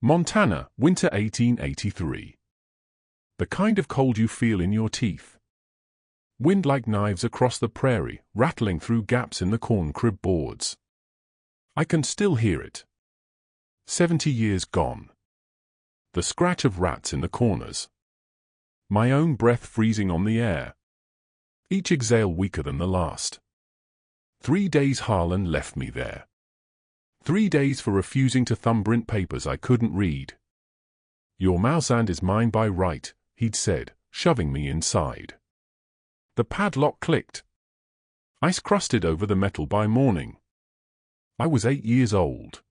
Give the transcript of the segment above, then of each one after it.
Montana, winter 1883. The kind of cold you feel in your teeth. Wind like knives across the prairie, rattling through gaps in the corn crib boards. I can still hear it. 70 years gone. The scratch of rats in the corners. My own breath freezing on the air. Each exhale weaker than the last. 3 days Harlan left me there. 3 days for refusing to thumbprint papers I couldn't read. Your mouse and is mine by right, he'd said, shoving me inside. The padlock clicked. Ice crusted over the metal by morning. I was 8 years old.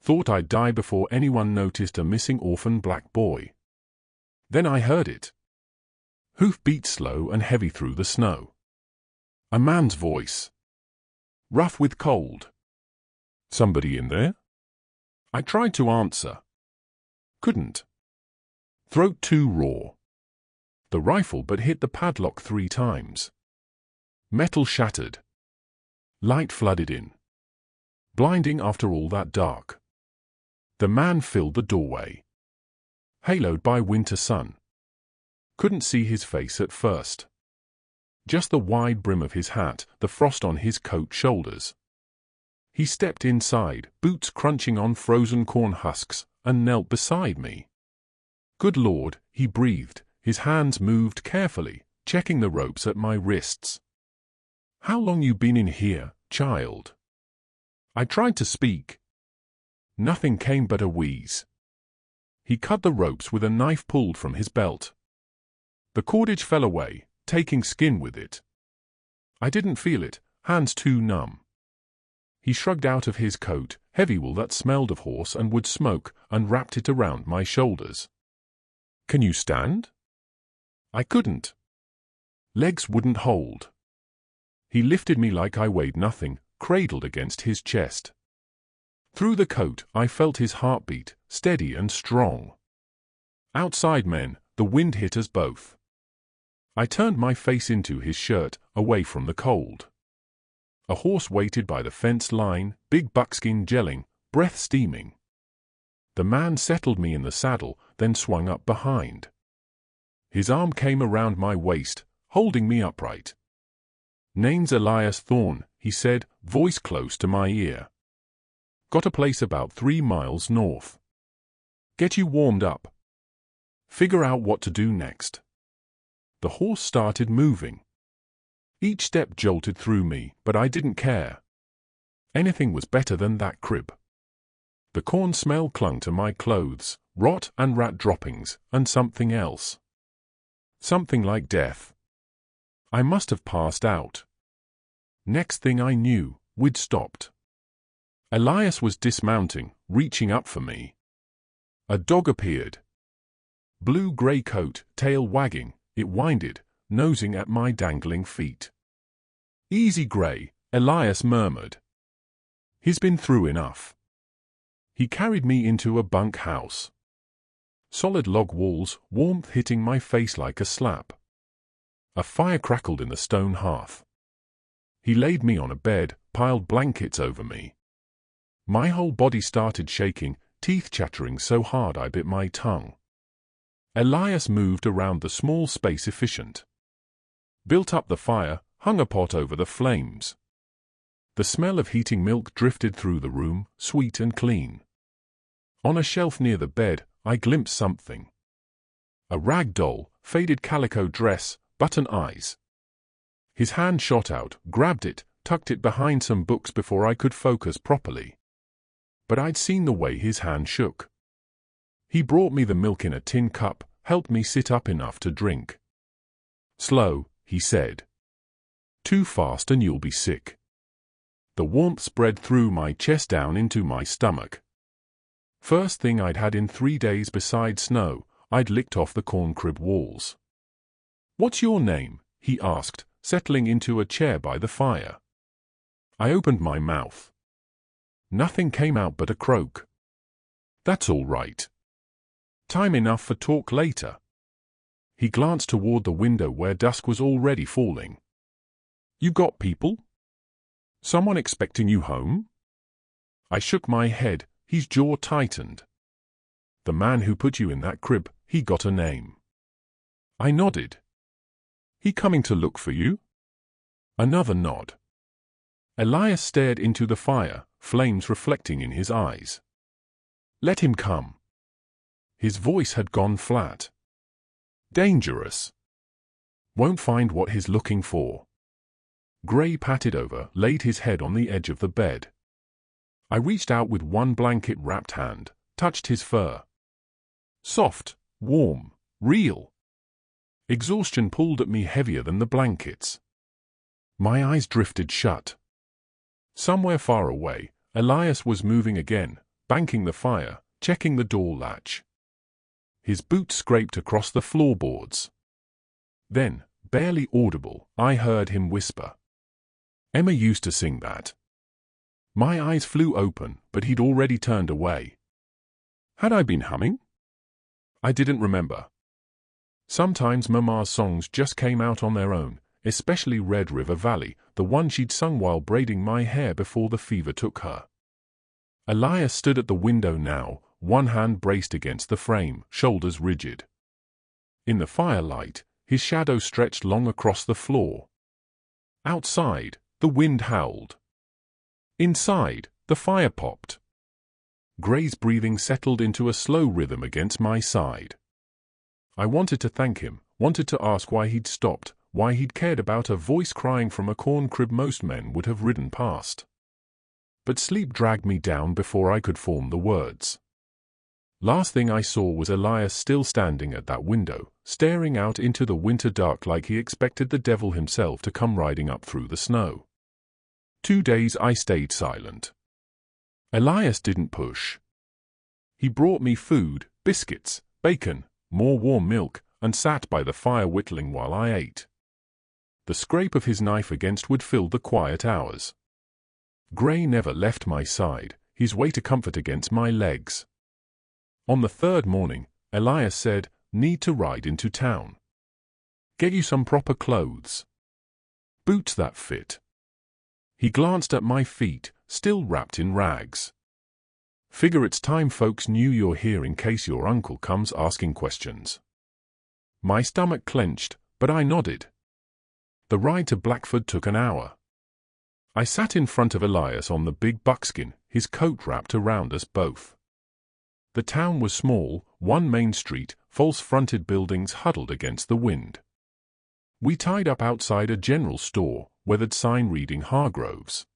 Thought I'd die before anyone noticed a missing orphan black boy. Then I heard it. Hoof beat slow and heavy through the snow. A man's voice. Rough with cold. Somebody in there? I tried to answer. Couldn't. Throat too raw. The rifle but hit the padlock 3 times. Metal shattered. Light flooded in. Blinding after all that dark. The man filled the doorway. Haloed by winter sun. Couldn't see his face at first. Just the wide brim of his hat, the frost on his coat shoulders. He stepped inside, boots crunching on frozen corn husks, and knelt beside me. Good Lord, he breathed, his hands moved carefully, checking the ropes at my wrists. How long you been in here, child? I tried to speak. Nothing came but a wheeze. He cut the ropes with a knife pulled from his belt. The cordage fell away, taking skin with it. I didn't feel it, hands too numb. He shrugged out of his coat, heavy wool that smelled of horse and wood smoke, and wrapped it around my shoulders. Can you stand? I couldn't. Legs wouldn't hold. He lifted me like I weighed nothing, cradled against his chest. Through the coat, I felt his heartbeat, steady and strong. Outside men, the wind hit us both. I turned my face into his shirt, away from the cold. A horse waited by the fence line, big buckskin gelling, breath steaming. The man settled me in the saddle, then swung up behind. His arm came around my waist, holding me upright. Name's Elias Thorne, he said, voice close to my ear. Got a place about 3 miles north. Get you warmed up. Figure out what to do next. The horse started moving. Each step jolted through me, but I didn't care. Anything was better than that crib. The corn smell clung to my clothes, rot and rat droppings, and something else. Something like death. I must have passed out. Next thing I knew, we'd stopped. Elias was dismounting, reaching up for me. A dog appeared. Blue-gray coat, tail wagging, it winded, nosing at my dangling feet. Easy, Gray, Elias murmured. He's been through enough. He carried me into a bunk house. Solid log walls, warmth hitting my face like a slap. A fire crackled in the stone hearth. He laid me on a bed, piled blankets over me. My whole body started shaking, teeth chattering so hard I bit my tongue. Elias moved around the small space efficient. Built up the fire, hung a pot over the flames. The smell of heating milk drifted through the room, sweet and clean. On a shelf near the bed, I glimpsed something. A rag doll, faded calico dress, button eyes. His hand shot out, grabbed it, tucked it behind some books before I could focus properly. But I'd seen the way his hand shook. He brought me the milk in a tin cup, helped me sit up enough to drink. Slow, he said. Too fast and you'll be sick. The warmth spread through my chest down into my stomach. First thing I'd had in 3 days besides snow, I'd licked off the corn crib walls. What's your name? He asked, settling into a chair by the fire. I opened my mouth. Nothing came out but a croak. That's all right. Time enough for talk later. He glanced toward the window where dusk was already falling. You got people? Someone expecting you home? I shook my head, his jaw tightened. The man who put you in that crib, he got a name. I nodded. He coming to look for you? Another nod. Elias stared into the fire, flames reflecting in his eyes. Let him come. His voice had gone flat. Dangerous. Won't find what he's looking for. Gray patted over, laid his head on the edge of the bed. I reached out with one blanket-wrapped hand, touched his fur. Soft, warm, real. Exhaustion pulled at me heavier than the blankets. My eyes drifted shut. Somewhere far away, Elias was moving again, banking the fire, checking the door latch. His boots scraped across the floorboards. Then, barely audible, I heard him whisper. Emma used to sing that. My eyes flew open, but he'd already turned away. Had I been humming? I didn't remember. Sometimes Mama's songs just came out on their own, especially Red River Valley, the one she'd sung while braiding my hair before the fever took her. Elias stood at the window now, one hand braced against the frame, shoulders rigid. In the firelight, his shadow stretched long across the floor. Outside, the wind howled. Inside, the fire popped. Gray's breathing settled into a slow rhythm against my side. I wanted to thank him, wanted to ask why he'd stopped, why he'd cared about a voice crying from a corn crib most men would have ridden past. But sleep dragged me down before I could form the words. Last thing I saw was Elias still standing at that window, staring out into the winter dark like he expected the devil himself to come riding up through the snow. 2 days I stayed silent. Elias didn't push. He brought me food, biscuits, bacon, more warm milk, and sat by the fire whittling while I ate. The scrape of his knife against wood filled the quiet hours. Gray never left my side, his weight a comfort against my legs. On the third morning, Elias said, "Need to ride into town. Get you some proper clothes. Boots that fit." He glanced at my feet, still wrapped in rags. "Figure it's time folks knew you're here in case your uncle comes asking questions." My stomach clenched, but I nodded. The ride to Blackford took an hour. I sat in front of Elias on the big buckskin, his coat wrapped around us both. The town was small, one main street, false-fronted buildings huddled against the wind. We tied up outside a general store, weathered sign reading Hargroves.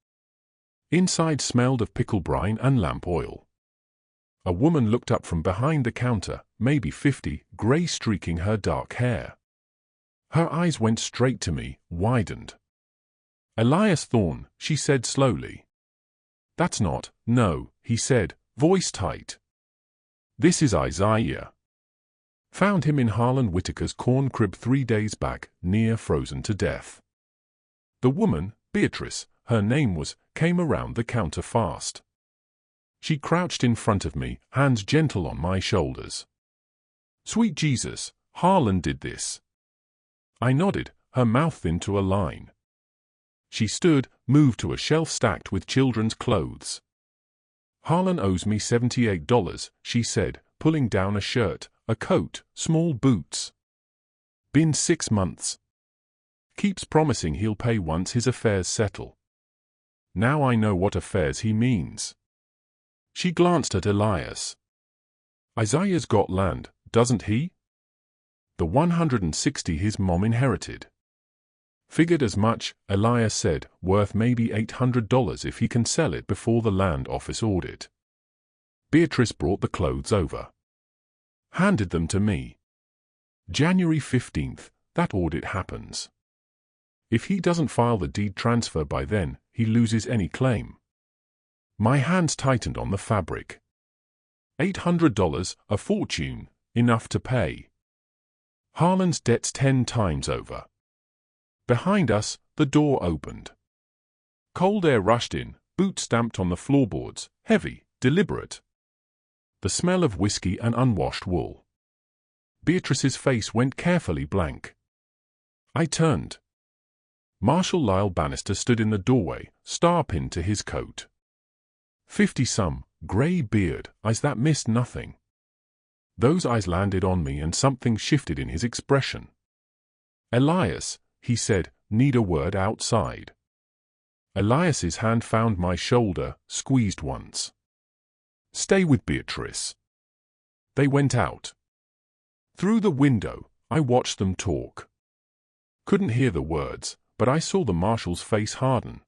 Inside smelled of pickle brine and lamp oil. A woman looked up from behind the counter, maybe 50, gray streaking her dark hair. Her eyes went straight to me, widened. "Elias Thorne," she said slowly. "That's not, no," he said, voice tight. "This is Isaiah. Found him in Harlan Whitaker's corn crib 3 days back, near frozen to death." The woman, Beatrice, her name was, came around the counter fast. She crouched in front of me, hands gentle on my shoulders. "Sweet Jesus, Harlan did this." I nodded, her mouth into a line. She stood, moved to a shelf stacked with children's clothes. "Harlan owes me $78, she said, pulling down a shirt, a coat, small boots. "Been 6 months. Keeps promising he'll pay once his affairs settle." Now I know what affairs he means. She glanced at Elias. "Isaiah's got land, doesn't he?" "The 160 his mom inherited." "Figured as much," Elias said, "worth maybe $800 if he can sell it before the land office audit." Beatrice brought the clothes over. Handed them to me. "January 15th, that audit happens. If he doesn't file the deed transfer by then, he loses any claim." My hands tightened on the fabric. $800, a fortune, enough to pay Harlan's debts 10 times over. Behind us, the door opened. Cold air rushed in, boots stamped on the floorboards, heavy, deliberate. The smell of whiskey and unwashed wool. Beatrice's face went carefully blank. I turned. Marshal Lyle Bannister stood in the doorway, star pinned to his coat. 50-some, grey beard, eyes that missed nothing. Those eyes landed on me and something shifted in his expression. "Elias," he said, "need a word outside." Elias's hand found my shoulder, squeezed once. "Stay with Beatrice." They went out. Through the window, I watched them talk. Couldn't hear the words, but I saw the marshal's face harden.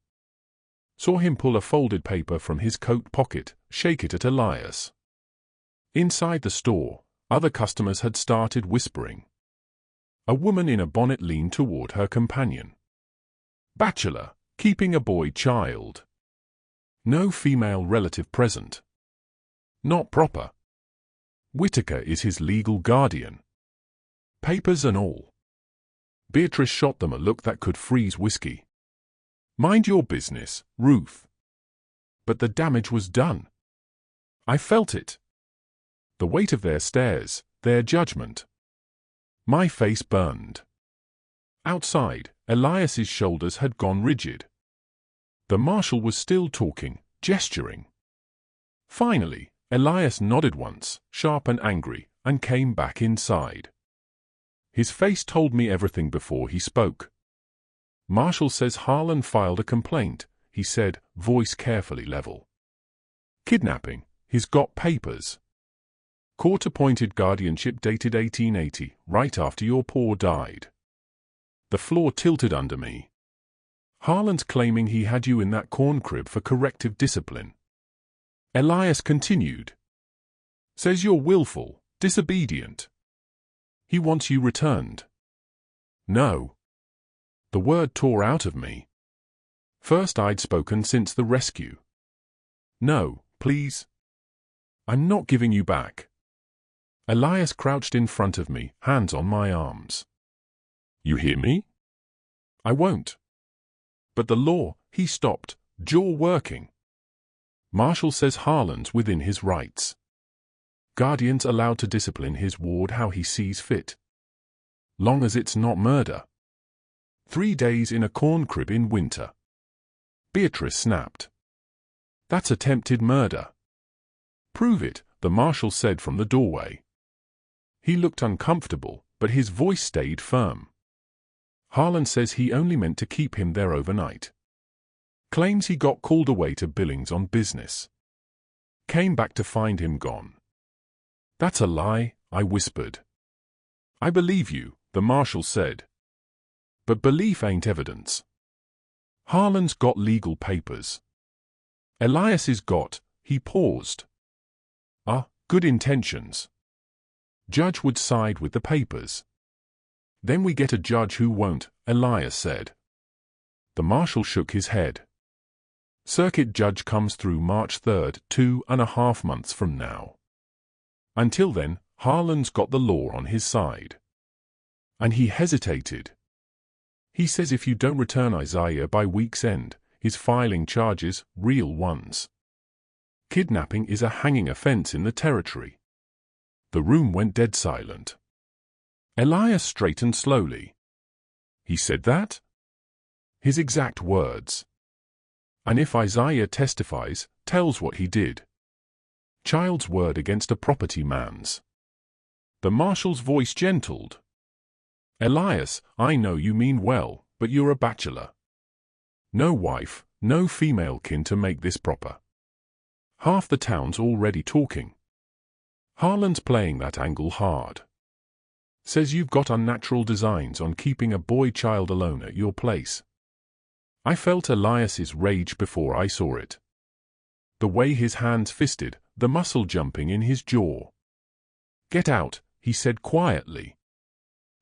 Saw him pull a folded paper from his coat pocket, shake it at Elias. Inside the store, other customers had started whispering. A woman in a bonnet leaned toward her companion. "Bachelor, keeping a boy child. No female relative present. Not proper. Whitaker is his legal guardian. Papers and all." Beatrice shot them a look that could freeze whiskey. "Mind your business, Ruth." But the damage was done. I felt it. The weight of their stares, their judgment. My face burned. Outside, Elias's shoulders had gone rigid. The marshal was still talking, gesturing. Finally, Elias nodded once, sharp and angry, and came back inside. His face told me everything before he spoke. "Marshal says Harlan filed a complaint," he said, voice carefully level. "Kidnapping, he's got papers. Court-appointed guardianship dated 1880, right after your pa died." The floor tilted under me. "Harlan's claiming he had you in that corn crib for corrective discipline." Elias continued. "Says you're willful, disobedient. He wants you returned." "No." The word tore out of me. First I'd spoken since the rescue. "No, please. I'm not giving you back." Elias crouched in front of me, hands on my arms. "You hear me?" "I won't." "But the law," he stopped, jaw working. "Marshal says Harlan's within his rights. Guardian's allowed to discipline his ward how he sees fit. Long as it's not murder. 3 days in a corn crib in winter." Beatrice snapped. "That's attempted murder." "Prove it," the marshal said from the doorway. He looked uncomfortable, but his voice stayed firm. "Harlan says he only meant to keep him there overnight. Claims he got called away to Billings on business. Came back to find him gone." "That's a lie," I whispered. "I believe you," the marshal said. "But belief ain't evidence. Harlan's got legal papers. Elias's got," he paused. "Good intentions. Judge would side with the papers." "Then we get a judge who won't," Elias said. The marshal shook his head. "Circuit judge comes through March 3rd, 2.5 months from now. Until then, Harlan's got the law on his side." And he hesitated. "He says if you don't return Isaiah by week's end, he's filing charges, real ones. Kidnapping is a hanging offense in the territory." The room went dead silent. Elias straightened slowly. "He said that?" "His exact words. And if Isaiah testifies, tells what he did. Child's word against a property man's." The marshal's voice gentled. "Elias, I know you mean well, but you're a bachelor. No wife, no female kin to make this proper. Half the town's already talking. Harlan's playing that angle hard. Says you've got unnatural designs on keeping a boy child alone at your place." I felt Elias's rage before I saw it. The way his hands fisted, the muscle jumping in his jaw. "Get out," he said quietly.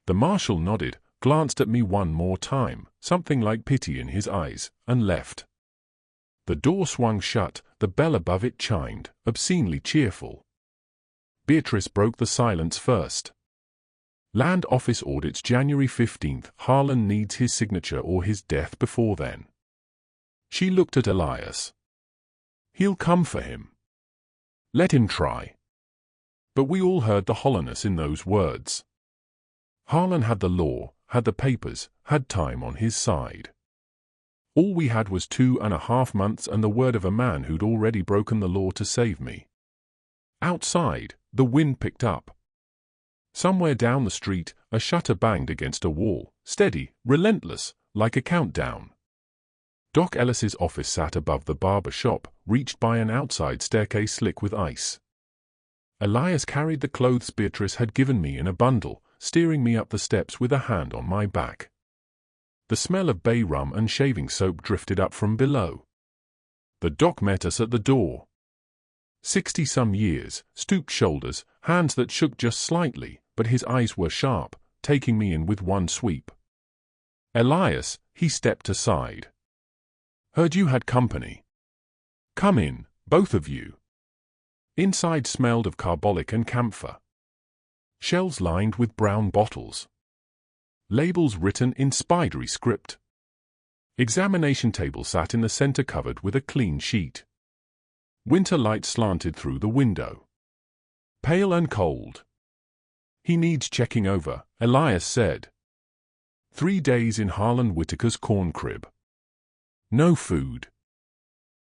The marshal nodded, glanced at me one more time, something like pity in his eyes, and left. The door swung shut, the bell above it chimed, obscenely cheerful. Beatrice broke the silence first. "Land Office audits January 15th. Harlan needs his signature or his death before then." She looked at Elias. "He'll come for him. Let him try." But we all heard the hollowness in those words. Harlan had the law, had the papers, had time on his side. All we had was 2.5 months and the word of a man who'd already broken the law to save me. Outside, the wind picked up, Somewhere down the street, a shutter banged against a wall, steady, relentless, like a countdown. Doc Ellis's office sat above the barber shop, reached by an outside staircase slick with ice. Elias carried the clothes Beatrice had given me in a bundle, steering me up the steps with a hand on my back. The smell of bay rum and shaving soap drifted up from below. The doc met us at the door. 60-some years, stooped shoulders, hands that shook just slightly, but his eyes were sharp, taking me in with one sweep. Elias, he stepped aside. Heard you had company. Come in, both of you. Inside smelled of carbolic and camphor. Shelves lined with brown bottles. Labels written in spidery script. Examination table sat in the center covered with a clean sheet. Winter light slanted through the window. Pale and cold. He needs checking over, Elias said. 3 days in Harlan Whitaker's corn crib. No food.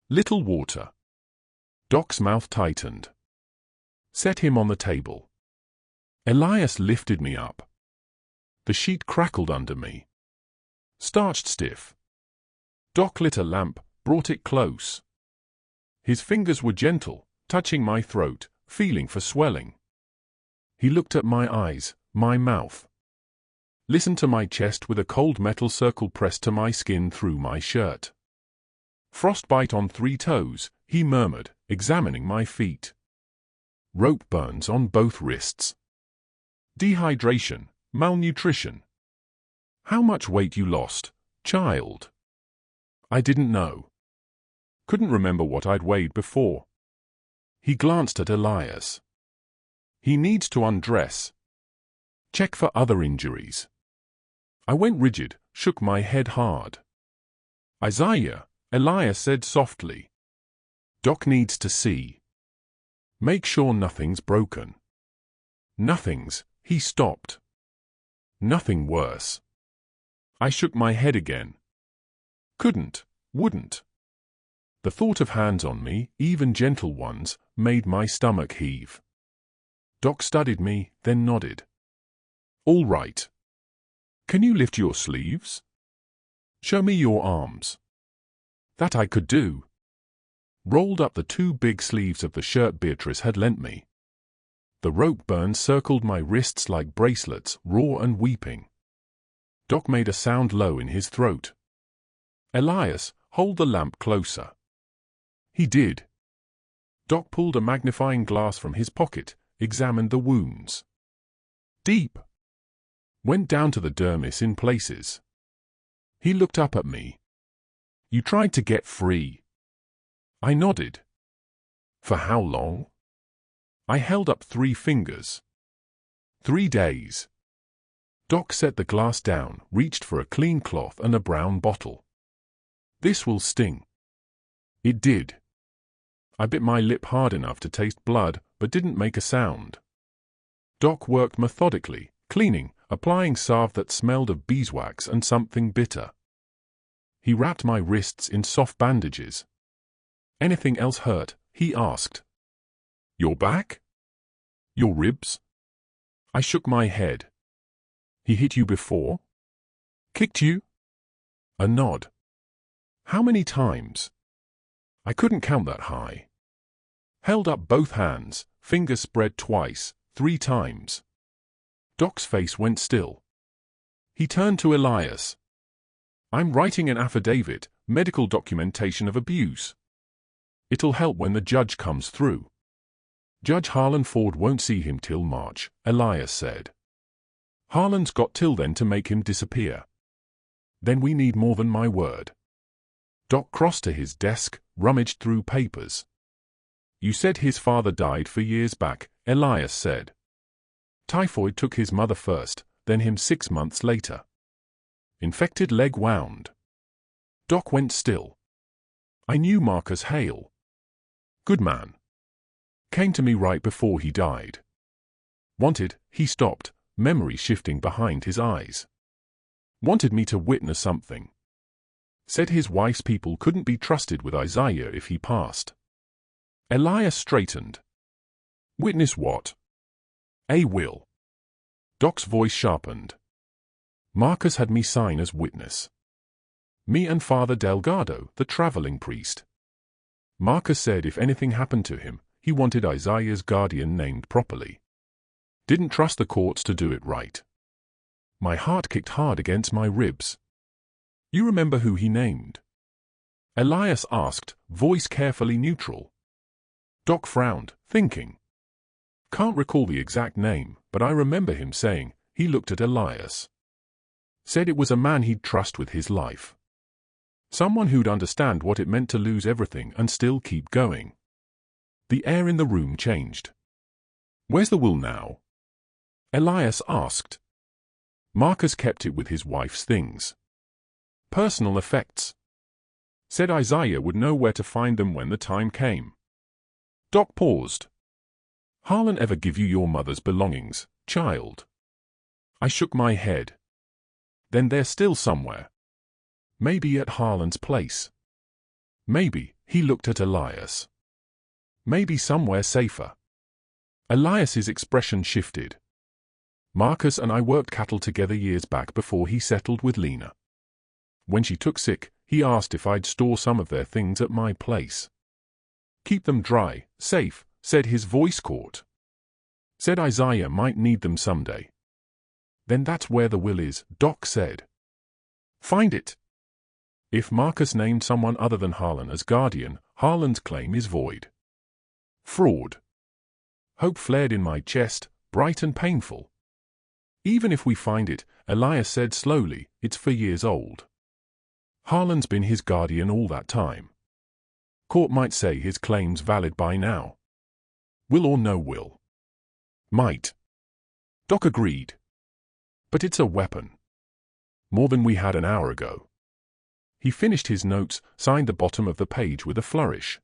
Little water. Doc's mouth tightened. Set him on the table. Elias lifted me up. The sheet crackled under me. Starched stiff. Doc lit a lamp, brought it close. His fingers were gentle, touching my throat, feeling for swelling. He looked at my eyes, my mouth. Listened to my chest with a cold metal circle pressed to my skin through my shirt. Frostbite on 3 toes, he murmured, examining my feet. Rope burns on both wrists. Dehydration, malnutrition. How much weight you lost, child? I didn't know. Couldn't remember what I'd weighed before. He glanced at Elias. He needs to undress. Check for other injuries. I went rigid, shook my head hard. Isaiah, Elias said softly. Doc needs to see. Make sure nothing's broken. Nothing's, he stopped. Nothing worse. I shook my head again. Couldn't, wouldn't. The thought of hands on me, even gentle ones, made my stomach heave. Doc studied me, then nodded. All right. Can you lift your sleeves? Show me your arms. That I could do. Rolled up the 2 big sleeves of the shirt Beatrice had lent me. The rope burns circled my wrists like bracelets, raw and weeping. Doc made a sound low in his throat. Elias, hold the lamp closer. He did. Doc pulled a magnifying glass from his pocket, examined the wounds. Deep. Went down to the dermis in places. He looked up at me. You tried to get free. I nodded. For how long? I held up 3 fingers. 3 days. Doc set the glass down, reached for a clean cloth and a brown bottle. This will sting. It did. I bit my lip hard enough to taste blood, but didn't make a sound. Doc worked methodically, cleaning, applying salve that smelled of beeswax and something bitter. He wrapped my wrists in soft bandages. Anything else hurt? He asked. Your back? Your ribs? I shook my head. He hit you before? Kicked you? A nod. How many times? I couldn't count that high. Held up both hands, fingers spread twice, 3 times. Doc's face went still. He turned to Elias. I'm writing an affidavit, medical documentation of abuse. It'll help when the judge comes through. Judge Harlan Ford won't see him till March, Elias said. Harlan's got till then to make him disappear. Then we need more than my word. Doc crossed to his desk, rummaged through papers. You said his father died 4 years back, Elias said. Typhoid took his mother first, then him 6 months later. Infected leg wound. Doc went still. I knew Marcus Hale. Good man. Came to me right before he died. Wanted, he stopped, memory shifting behind his eyes. Wanted me to witness something. Said his wife's people couldn't be trusted with Isaiah if he passed. Elias straightened. Witness what? A will. Doc's voice sharpened. Marcus had me sign as witness. Me and Father Delgado, the traveling priest. Marcus said if anything happened to him, he wanted Isaiah's guardian named properly. Didn't trust the courts to do it right. My heart kicked hard against my ribs. You remember who he named? Elias asked, voice carefully neutral. Doc frowned, thinking. Can't recall the exact name, but I remember him saying, he looked at Elias. Said it was a man he'd trust with his life. Someone who'd understand what it meant to lose everything and still keep going. The air in the room changed. Where's the will now? Elias asked. Marcus kept it with his wife's things. Personal effects. Said Isaiah would know where to find them when the time came. Doc paused. Harlan ever give you your mother's belongings, child? I shook my head. Then they're still somewhere. Maybe at Harlan's place. Maybe, he looked at Elias. Maybe somewhere safer. Elias's expression shifted. Marcus and I worked cattle together years back before he settled with Lena. When she took sick, he asked if I'd store some of their things at my place. Keep them dry, safe, said his voice caught. Said Isaiah might need them someday. Then that's where the will is, Doc said. Find it. If Marcus named someone other than Harlan as guardian, Harlan's claim is void. Fraud. Hope flared in my chest, bright and painful. Even if we find it, Elias said slowly, it's for years old. Harlan's been his guardian all that time. Court might say his claim's valid by now. Will or no will. Might. Doc agreed. But it's a weapon. More than we had an hour ago. He finished his notes, signed the bottom of the page with a flourish.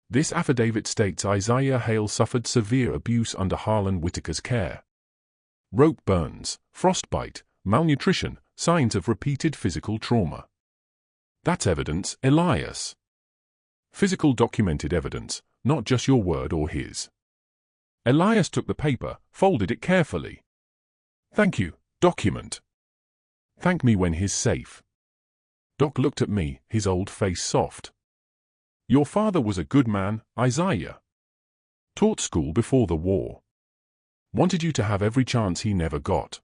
This affidavit states Isaiah Hale suffered severe abuse under Harlan Whitaker's care. Rope burns, frostbite, malnutrition, signs of repeated physical trauma. That's evidence, Elias. Physical documented evidence, not just your word or his. Elias took the paper, folded it carefully. Thank you, document. Thank me when he's safe. Doc looked at me, his old face soft. Your father was a good man, Isaiah. Taught school before the war. Wanted you to have every chance he never got.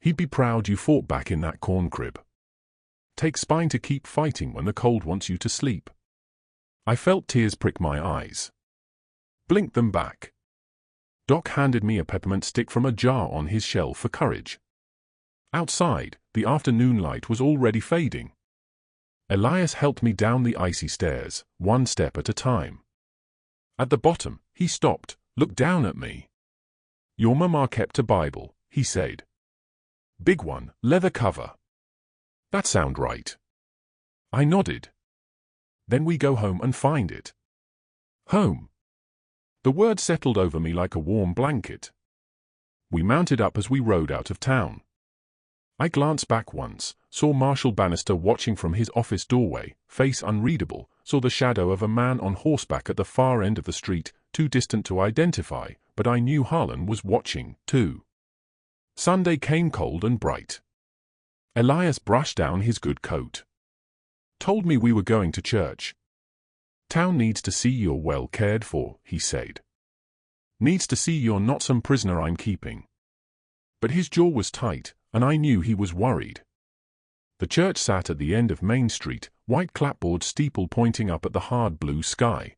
He'd be proud you fought back in that corn crib. Take spine to keep fighting when the cold wants you to sleep. I felt tears prick my eyes. Blinked them back. Doc handed me a peppermint stick from a jar on his shelf for courage. Outside, the afternoon light was already fading. Elias helped me down the icy stairs, one step at a time. At the bottom, he stopped, looked down at me. Your mama kept a Bible, he said. Big one, leather cover. That sound right? I nodded. Then we go home and find it. Home. The word settled over me like a warm blanket. We mounted up as we rode out of town. I glanced back once, saw Marshal Bannister watching from his office doorway, face unreadable, saw the shadow of a man on horseback at the far end of the street, too distant to identify, but I knew Harlan was watching, too. Sunday came cold and bright. Elias brushed down his good coat. Told me we were going to church. Town needs to see you're well cared for, he said. Needs to see you're not some prisoner I'm keeping. But his jaw was tight, and I knew he was worried. The church sat at the end of Main Street, white clapboard steeple pointing up at the hard blue sky.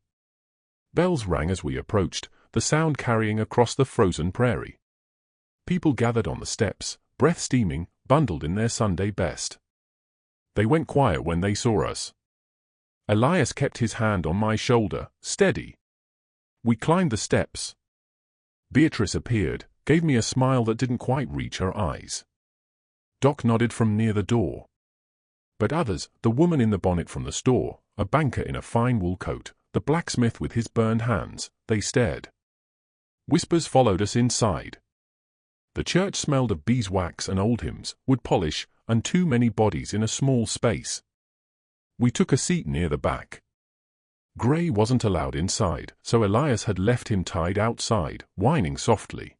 Bells rang as we approached, the sound carrying across the frozen prairie. People gathered on the steps, breath steaming, bundled in their Sunday best. They went quiet when they saw us. Elias kept his hand on my shoulder, steady. We climbed the steps. Beatrice appeared, gave me a smile that didn't quite reach her eyes. Doc nodded from near the door. But others, the woman in the bonnet from the store, a banker in a fine wool coat, the blacksmith with his burned hands, they stared. Whispers followed us inside. The church smelled of beeswax and old hymns, wood polish, and too many bodies in a small space. We took a seat near the back. Gray wasn't allowed inside, so Elias had left him tied outside, whining softly.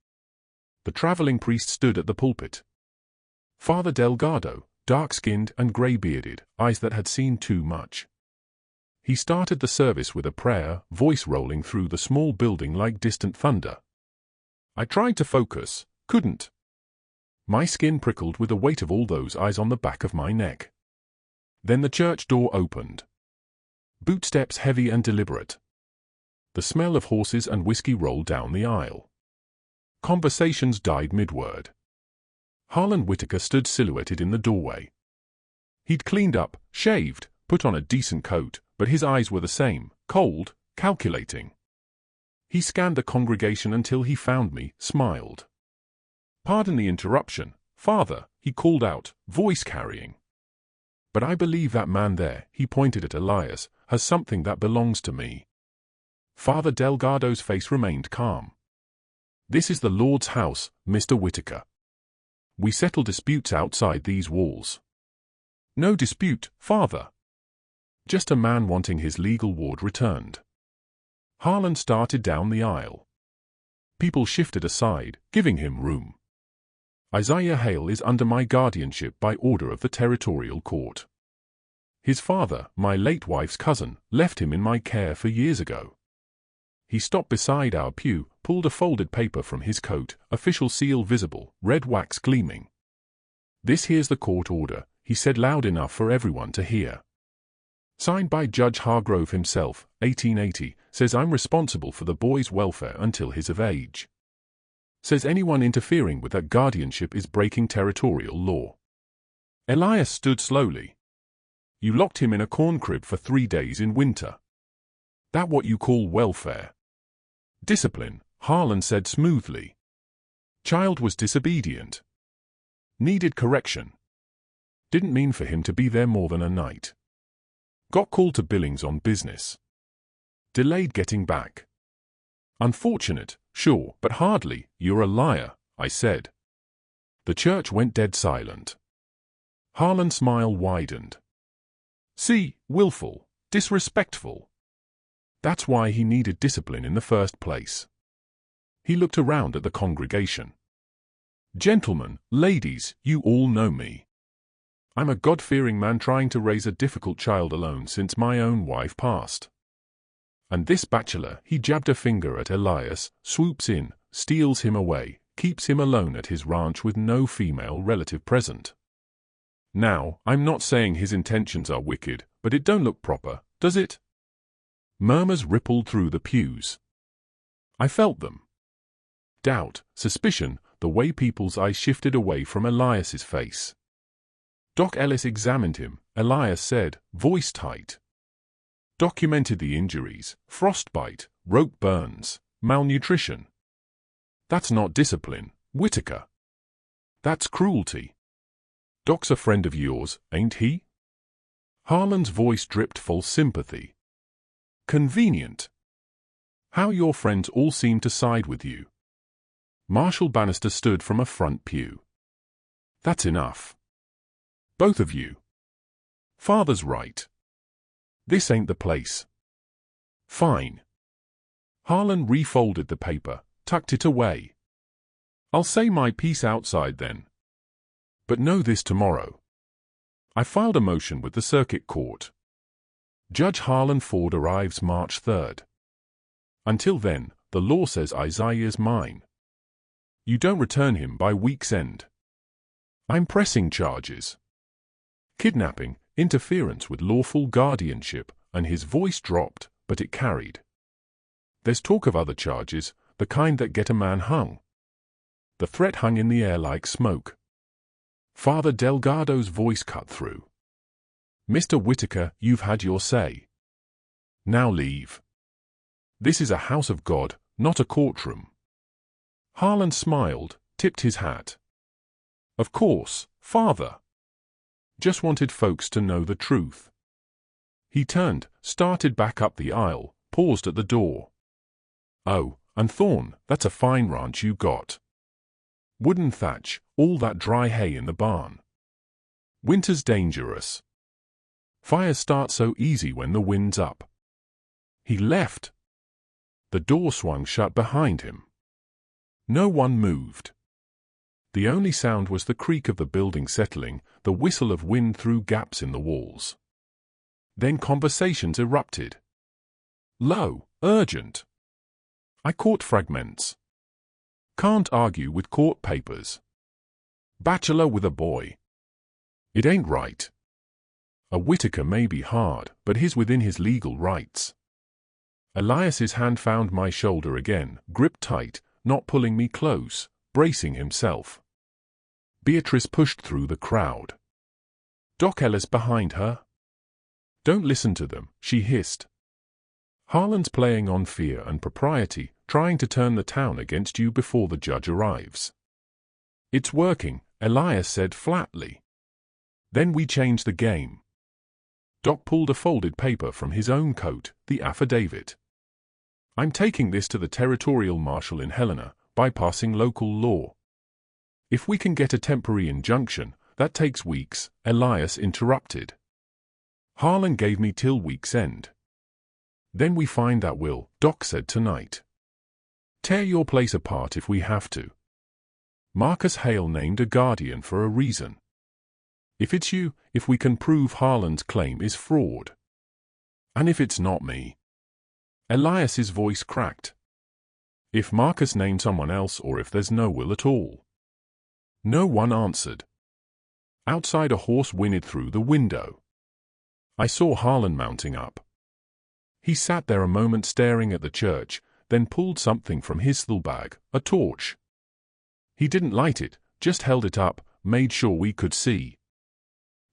The traveling priest stood at the pulpit. Father Delgado, dark-skinned and grey-bearded, eyes that had seen too much. He started the service with a prayer, voice rolling through the small building like distant thunder. I tried to focus, couldn't. My skin prickled with the weight of all those eyes on the back of my neck. Then the church door opened. Bootsteps heavy and deliberate. The smell of horses and whiskey rolled down the aisle. Conversations died mid-word. Harlan Whitaker stood silhouetted in the doorway. He'd cleaned up, shaved, put on a decent coat, but his eyes were the same, cold, calculating. He scanned the congregation until he found me, smiled. "Pardon the interruption, Father," he called out, voice carrying. "But I believe that man there," he pointed at Elias, "has something that belongs to me." Father Delgado's face remained calm. "This is the Lord's house, Mr. Whitaker. We settle disputes outside these walls." "No dispute, Father. Just a man wanting his legal ward returned." Harlan started down the aisle. People shifted aside, giving him room. "Isaiah Hale is under my guardianship by order of the territorial court. His father, my late wife's cousin, left him in my care 4 years ago." He stopped beside our pew, pulled a folded paper from his coat, official seal visible, red wax gleaming. "This here's the court order," he said loud enough for everyone to hear. "Signed by Judge Hargrove himself, 1880, says I'm responsible for the boy's welfare until he's of age. Says anyone interfering with that guardianship is breaking territorial law." Elias stood slowly. "You locked him in a corn crib for 3 days in winter. That what you call welfare?" "Discipline," Harlan said smoothly. "Child was disobedient. Needed correction. Didn't mean for him to be there more than a night. Got called to Billings on business. Delayed getting back. Unfortunate, sure, but hardly. You're a liar," I said. The church went dead silent. Harlan's smile widened. "See, willful, disrespectful. That's why he needed discipline in the first place." He looked around at the congregation. "Gentlemen, ladies, you all know me. I'm a God-fearing man trying to raise a difficult child alone since my own wife passed. And this bachelor," he jabbed a finger at Elias, "swoops in, steals him away, keeps him alone at his ranch with no female relative present. Now, I'm not saying his intentions are wicked, but it don't look proper, does it?" Murmurs rippled through the pews. I felt them. Doubt, suspicion, the way people's eyes shifted away from Elias's face. Doc Ellis examined him, Elias said, voice tight. Documented the injuries, frostbite, rope burns, malnutrition. "That's not discipline, Whitaker. That's cruelty. Doc's a friend of yours, ain't he?" Harlan's voice dripped false sympathy. "Convenient. How your friends all seem to side with you." Marshall Bannister stood from a front pew. "That's enough. Both of you. Father's right. This ain't the place." "Fine." Harlan refolded the paper, tucked it away. "I'll say my piece outside then. But know this tomorrow. I filed a motion with the circuit court. Judge Harlan Ford arrives March 3rd. Until then, the law says Isaiah's mine. You don't return him by week's end. I'm pressing charges. Kidnapping, interference with lawful guardianship," and his voice dropped, but it carried. "There's talk of other charges, the kind that get a man hung." The threat hung in the air like smoke. Father Delgado's voice cut through. "Mr. Whitaker, you've had your say. Now leave. This is a house of God, not a courtroom." Harlan smiled, tipped his hat. "Of course, Father. Just wanted folks to know the truth." He turned, started back up the aisle, paused at the door. "Oh, and Thorne, that's a fine ranch you got. Wooden thatch, all that dry hay in the barn. Winter's dangerous. Fires start so easy when the wind's up." He left. The door swung shut behind him. No one moved. The only sound was the creak of the building settling, the whistle of wind through gaps in the walls. Then conversations erupted. Low, urgent. I caught fragments. Can't argue with court papers. Bachelor with a boy. It ain't right. A Whitaker may be hard, but he's within his legal rights. Elias's hand found my shoulder again, gripped tight, not pulling me close, bracing himself. Beatrice pushed through the crowd. Doc Ellis behind her. Don't listen to them, she hissed. Harlan's playing on fear and propriety, trying to turn the town against you before the judge arrives. It's working, Elias said flatly. Then we changed the game. Doc pulled a folded paper from his own coat, the affidavit. I'm taking this to the territorial marshal in Helena, bypassing local law. If we can get a temporary injunction, that takes weeks, Elias interrupted. Harlan gave me till week's end. Then we find that will, Doc said tonight. Tear your place apart if we have to. Marcus Hale named a guardian for a reason. If it's you, if we can prove Harlan's claim is fraud. And if it's not me. Elias's voice cracked. If Marcus named someone else or if there's no will at all. No one answered. Outside a horse whinnied through the window. I saw Harlan mounting up. He sat there a moment staring at the church, then pulled something from his saddlebag, a torch. He didn't light it, just held it up, made sure we could see.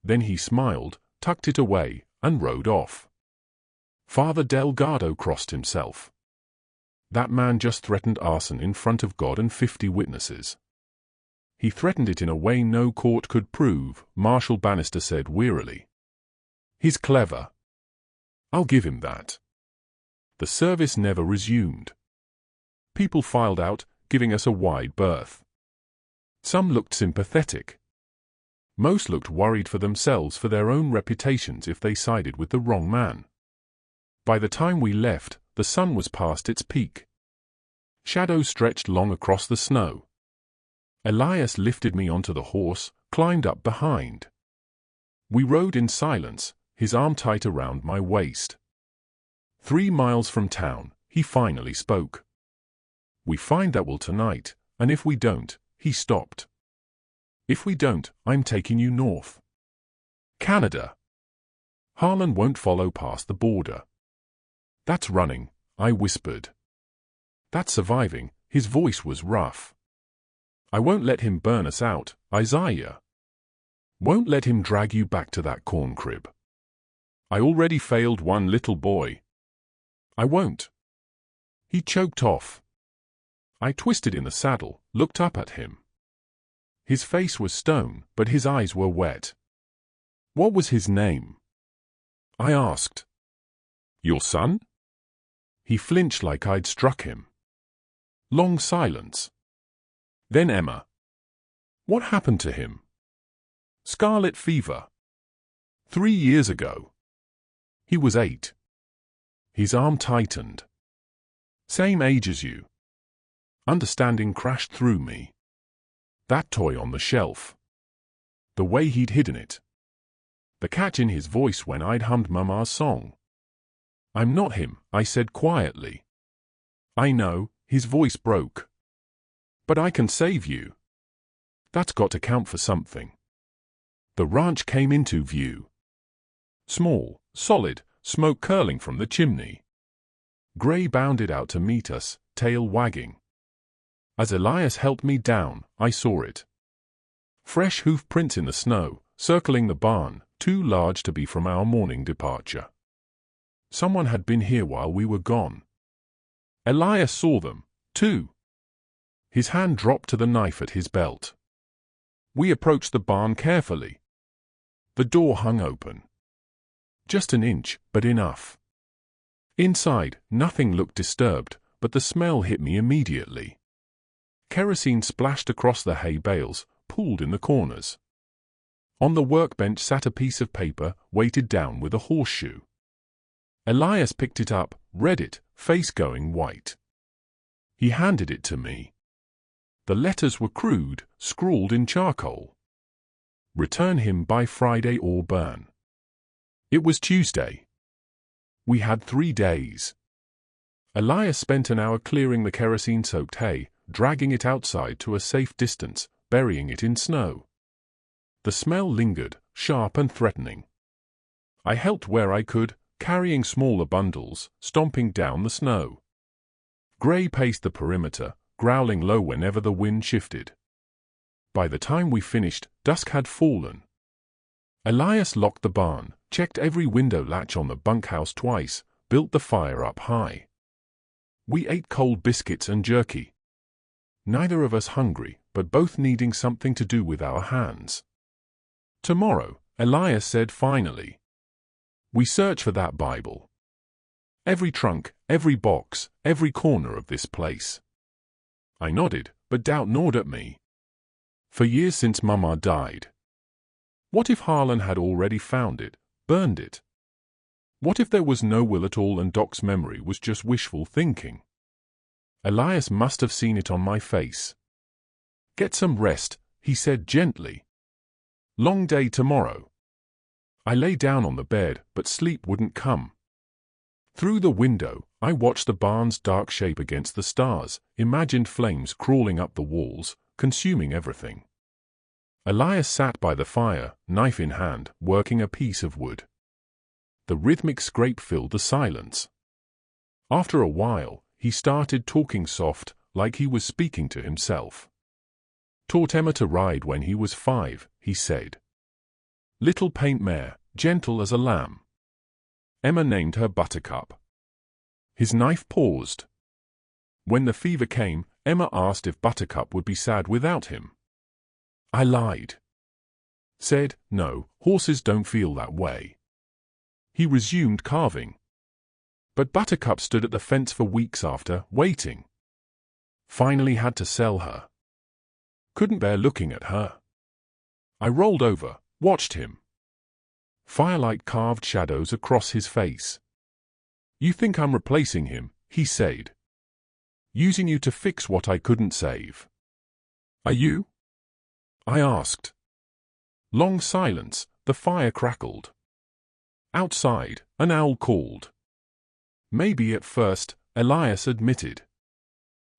Then he smiled, tucked it away, and rode off. Father Delgado crossed himself. That man just threatened arson in front of God and 50 witnesses. He threatened it in a way no court could prove, Marshal Bannister said wearily. He's clever. I'll give him that. The service never resumed. People filed out, giving us a wide berth. Some looked sympathetic. Most looked worried for themselves, for their own reputations if they sided with the wrong man. By the time we left, the sun was past its peak. Shadows stretched long across the snow. Elias lifted me onto the horse, climbed up behind. We rode in silence, his arm tight around my waist. 3 miles from town, he finally spoke. We find that will tonight, and if we don't, he stopped. If we don't, I'm taking you north. Canada. Harlan won't follow past the border. That's running, I whispered. That's surviving, his voice was rough. I won't let him burn us out, Isaiah. Won't let him drag you back to that corn crib. I already failed one little boy. I won't. He choked off. I twisted in the saddle, looked up at him. His face was stone, but his eyes were wet. What was his name? I asked. Your son? He flinched like I'd struck him. Long silence. Then Emma. What happened to him? Scarlet fever. 3 years ago. He was 8. His arm tightened. Same age as you. Understanding crashed through me. That toy on the shelf. The way he'd hidden it. The catch in his voice when I'd hummed Mama's song. I'm not him, I said quietly. I know, his voice broke. But I can save you. That's got to count for something. The ranch came into view. Small, solid, smoke curling from the chimney. Gray bounded out to meet us, tail wagging. As Elias helped me down, I saw it. Fresh hoof prints in the snow, circling the barn, too large to be from our morning departure. Someone had been here while we were gone. Elias saw them, too. His hand dropped to the knife at his belt. We approached the barn carefully. The door hung open. Just an inch, but enough. Inside, nothing looked disturbed, but the smell hit me immediately. Kerosene splashed across the hay bales, pooled in the corners. On the workbench sat a piece of paper, weighted down with a horseshoe. Elias picked it up, read it, face going white. He handed it to me. The letters were crude, scrawled in charcoal. Return him by Friday or burn. It was Tuesday. We had 3 days. Elias spent an hour clearing the kerosene-soaked hay, dragging it outside to a safe distance, burying it in snow. The smell lingered, sharp and threatening. I helped where I could, carrying smaller bundles, stomping down the snow. Gray paced the perimeter, growling low whenever the wind shifted. By the time we finished, dusk had fallen. Elias locked the barn, checked every window latch on the bunkhouse twice, built the fire up high. We ate cold biscuits and jerky. Neither of us hungry, but both needing something to do with our hands. Tomorrow, Elias said finally. We search for that Bible. Every trunk, every box, every corner of this place. I nodded, but doubt gnawed at me. For years since Mama died. What if Harlan had already found it, burned it? What if there was no will at all and Doc's memory was just wishful thinking? Elias must have seen it on my face. Get some rest, he said gently. Long day tomorrow. I lay down on the bed, but sleep wouldn't come. Through the window, I watched the barn's dark shape against the stars, imagined flames crawling up the walls, consuming everything. Elias sat by the fire, knife in hand, working a piece of wood. The rhythmic scrape filled the silence. After a while, he started talking soft, like he was speaking to himself. Taught Emma to ride when he was 5, he said. Little paint mare, gentle as a lamb. Emma named her Buttercup. His knife paused. When the fever came, Emma asked if Buttercup would be sad without him. I lied. Said, no, horses don't feel that way. He resumed carving. But Buttercup stood at the fence for weeks after, waiting. Finally had to sell her. Couldn't bear looking at her. I rolled over, watched him. Firelight carved shadows across his face. You think I'm replacing him, he said. Using you to fix what I couldn't save. Are you? I asked. Long silence, the fire crackled. Outside, an owl called. Maybe at first, Elias admitted.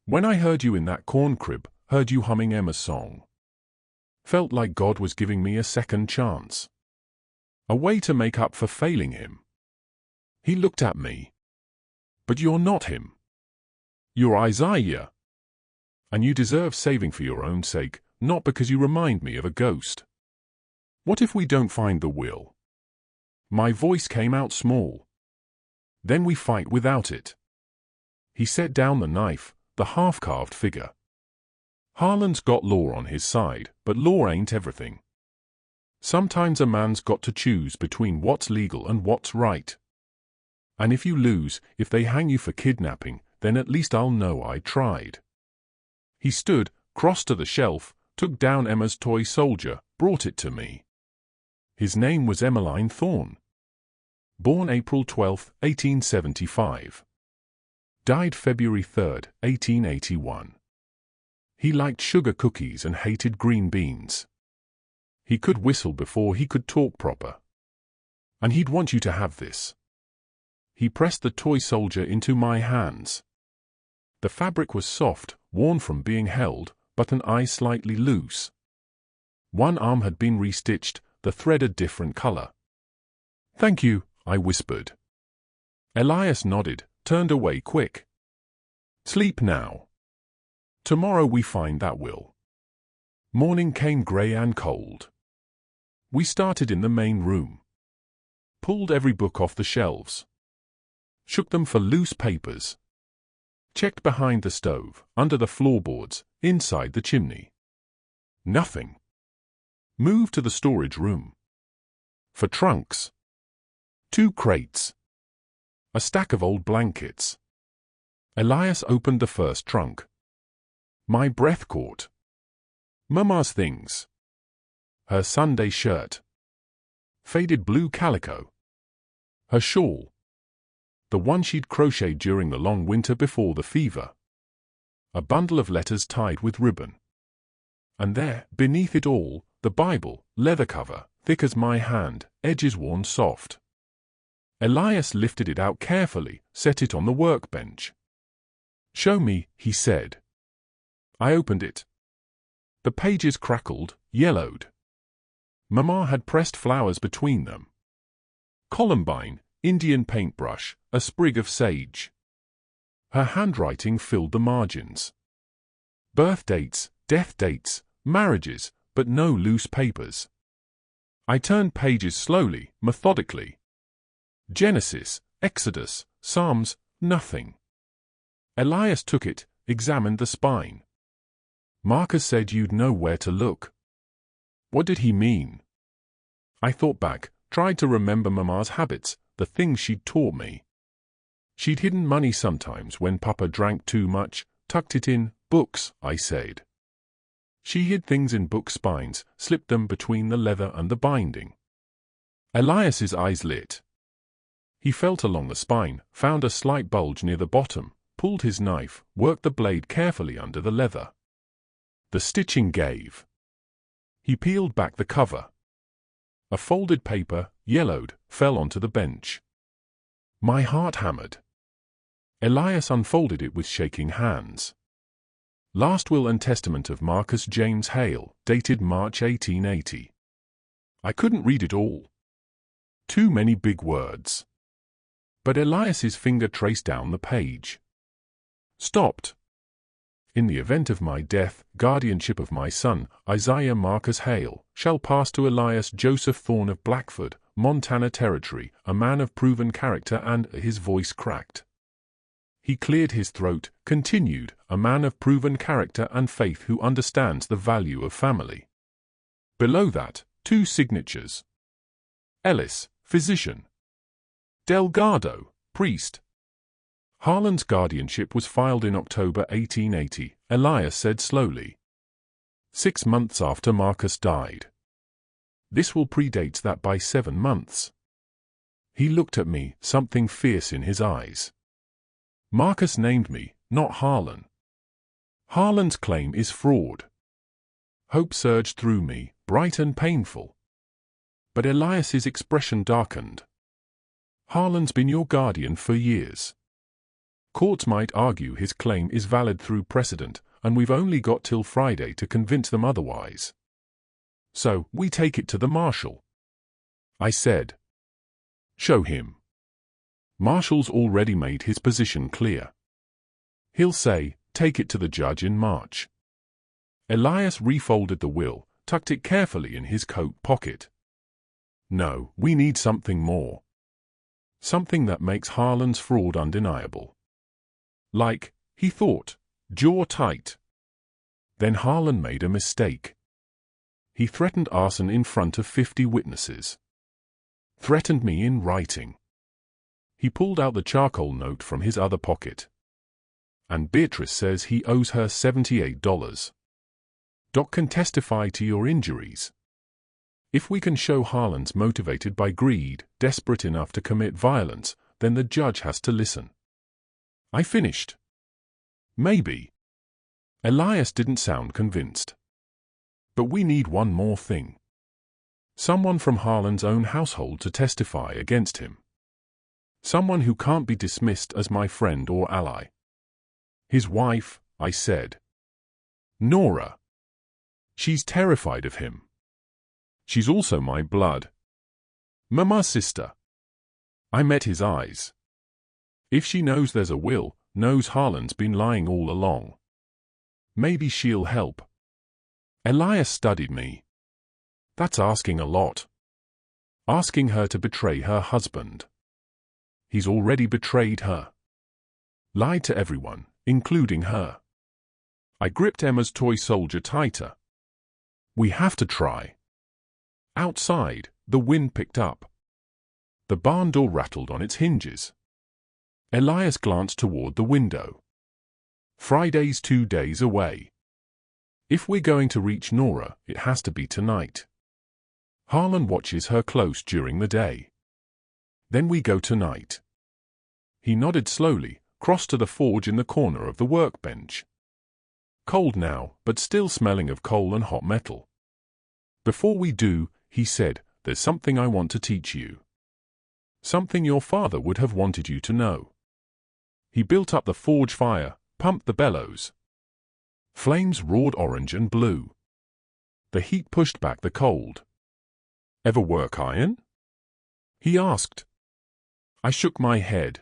When I heard you in that corn crib, heard you humming Emma's song. Felt like God was giving me a second chance. A way to make up for failing him. He looked at me. But you're not him. You're Isaiah. And you deserve saving for your own sake, not because you remind me of a ghost. What if we don't find the will? My voice came out small. Then we fight without it. He set down the knife, the half-carved figure. Harlan's got law on his side, but law ain't everything. Sometimes a man's got to choose between what's legal and what's right. And if you lose, if they hang you for kidnapping, then at least I'll know I tried. He stood, crossed to the shelf, took down Emma's toy soldier, brought it to me. His name was Emmeline Thorne. Born April 12, 1875. Died February 3, 1881. He liked sugar cookies and hated green beans. He could whistle before he could talk proper. And he'd want you to have this. He pressed the toy soldier into my hands. The fabric was soft, worn from being held, but an eye slightly loose. One arm had been restitched, the thread a different color. Thank you, I whispered. Elias nodded, turned away quick. Sleep now. Tomorrow we find that will. Morning came grey and cold. We started in the main room. Pulled every book off the shelves. Shook them for loose papers. Checked behind the stove, under the floorboards, inside the chimney. Nothing. Moved to the storage room. For trunks. 2 crates. A stack of old blankets. Elias opened the first trunk. My breath caught. Mama's things. Her Sunday shirt. Faded blue calico. Her shawl. The one she'd crocheted during the long winter before the fever. a bundle of letters tied with ribbon. And there, beneath it all, the Bible, leather cover, thick as my hand, edges worn soft. Elias lifted it out carefully, set it on the workbench. "Show me," he said. I opened it. The pages crackled, yellowed. Mama had pressed flowers between them. Columbine, Indian paintbrush, a sprig of sage. Her handwriting filled the margins. Birth dates, death dates, marriages, but no loose papers. I turned pages slowly, methodically. Genesis, Exodus, Psalms, nothing. Elias took it, examined the spine. "Marcus said you'd know where to look." What did he mean? I thought back, tried to remember Mama's habits, the things she'd taught me. She'd hidden money sometimes when Papa drank too much, tucked it in books, I said. She hid things in book spines, slipped them between the leather and the binding. Elias's eyes lit. He felt along the spine, found a slight bulge near the bottom, pulled his knife, worked the blade carefully under the leather. The stitching gave. He peeled back the cover. A folded paper, yellowed, fell onto the bench. My heart hammered. Elias unfolded it with shaking hands. Last Will and Testament of Marcus James Hale, dated March 1880. I couldn't read it all. Too many big words. But Elias's finger traced down the page. Stopped. In the event of my death, guardianship of my son, Isaiah Marcus Hale, shall pass to Elias Joseph Thorne of Blackford, Montana Territory, a man of proven character, and his voice cracked. He cleared his throat, continued, a man of proven character and faith who understands the value of family. Below that, 2 signatures. Ellis, physician. Delgado, priest. Harlan's guardianship was filed in October 1880, Elias said slowly. 6 months after Marcus died. This will predate that by 7 months. He looked at me, something fierce in his eyes. Marcus named me, not Harlan. Harlan's claim is fraud. Hope surged through me, bright and painful. But Elias's expression darkened. Harlan's been your guardian for years. Courts might argue his claim is valid through precedent, and we've only got till Friday to convince them otherwise. So, we take it to the marshal. I said. Show him. Marshall's already made his position clear. He'll say, take it to the judge in March. Elias refolded the will, tucked it carefully in his coat pocket. No, we need something more. Something that makes Harlan's fraud undeniable. Like, he thought, jaw tight. Then Harlan made a mistake. He threatened arson in front of 50 witnesses. Threatened me in writing. He pulled out the charcoal note from his other pocket. And Beatrice says he owes her $78. Doc can testify to your injuries. If we can show Harlan's motivated by greed, desperate enough to commit violence, then the judge has to listen. I finished. Maybe. Elias didn't sound convinced. But we need one more thing. Someone from Harlan's own household to testify against him. Someone who can't be dismissed as my friend or ally. His wife, I said. Nora. She's terrified of him. She's also my blood. Mama's sister. I met his eyes. If she knows there's a will, knows Harlan's been lying all along. Maybe she'll help. Elias studied me. That's asking a lot. Asking her to betray her husband. He's already betrayed her. Lied to everyone, including her. I gripped Emma's toy soldier tighter. We have to try. Outside, the wind picked up. The barn door rattled on its hinges. Elias glanced toward the window. Friday's 2 days away. If we're going to reach Nora, it has to be tonight. Harlan watches her close during the day. Then we go tonight. He nodded slowly, crossed to the forge in the corner of the workbench. Cold now, but still smelling of coal and hot metal. Before we do, he said, there's something I want to teach you. Something your father would have wanted you to know. He built up the forge fire, pumped the bellows. Flames roared orange and blue. The heat pushed back the cold. Ever work iron? He asked. I shook my head.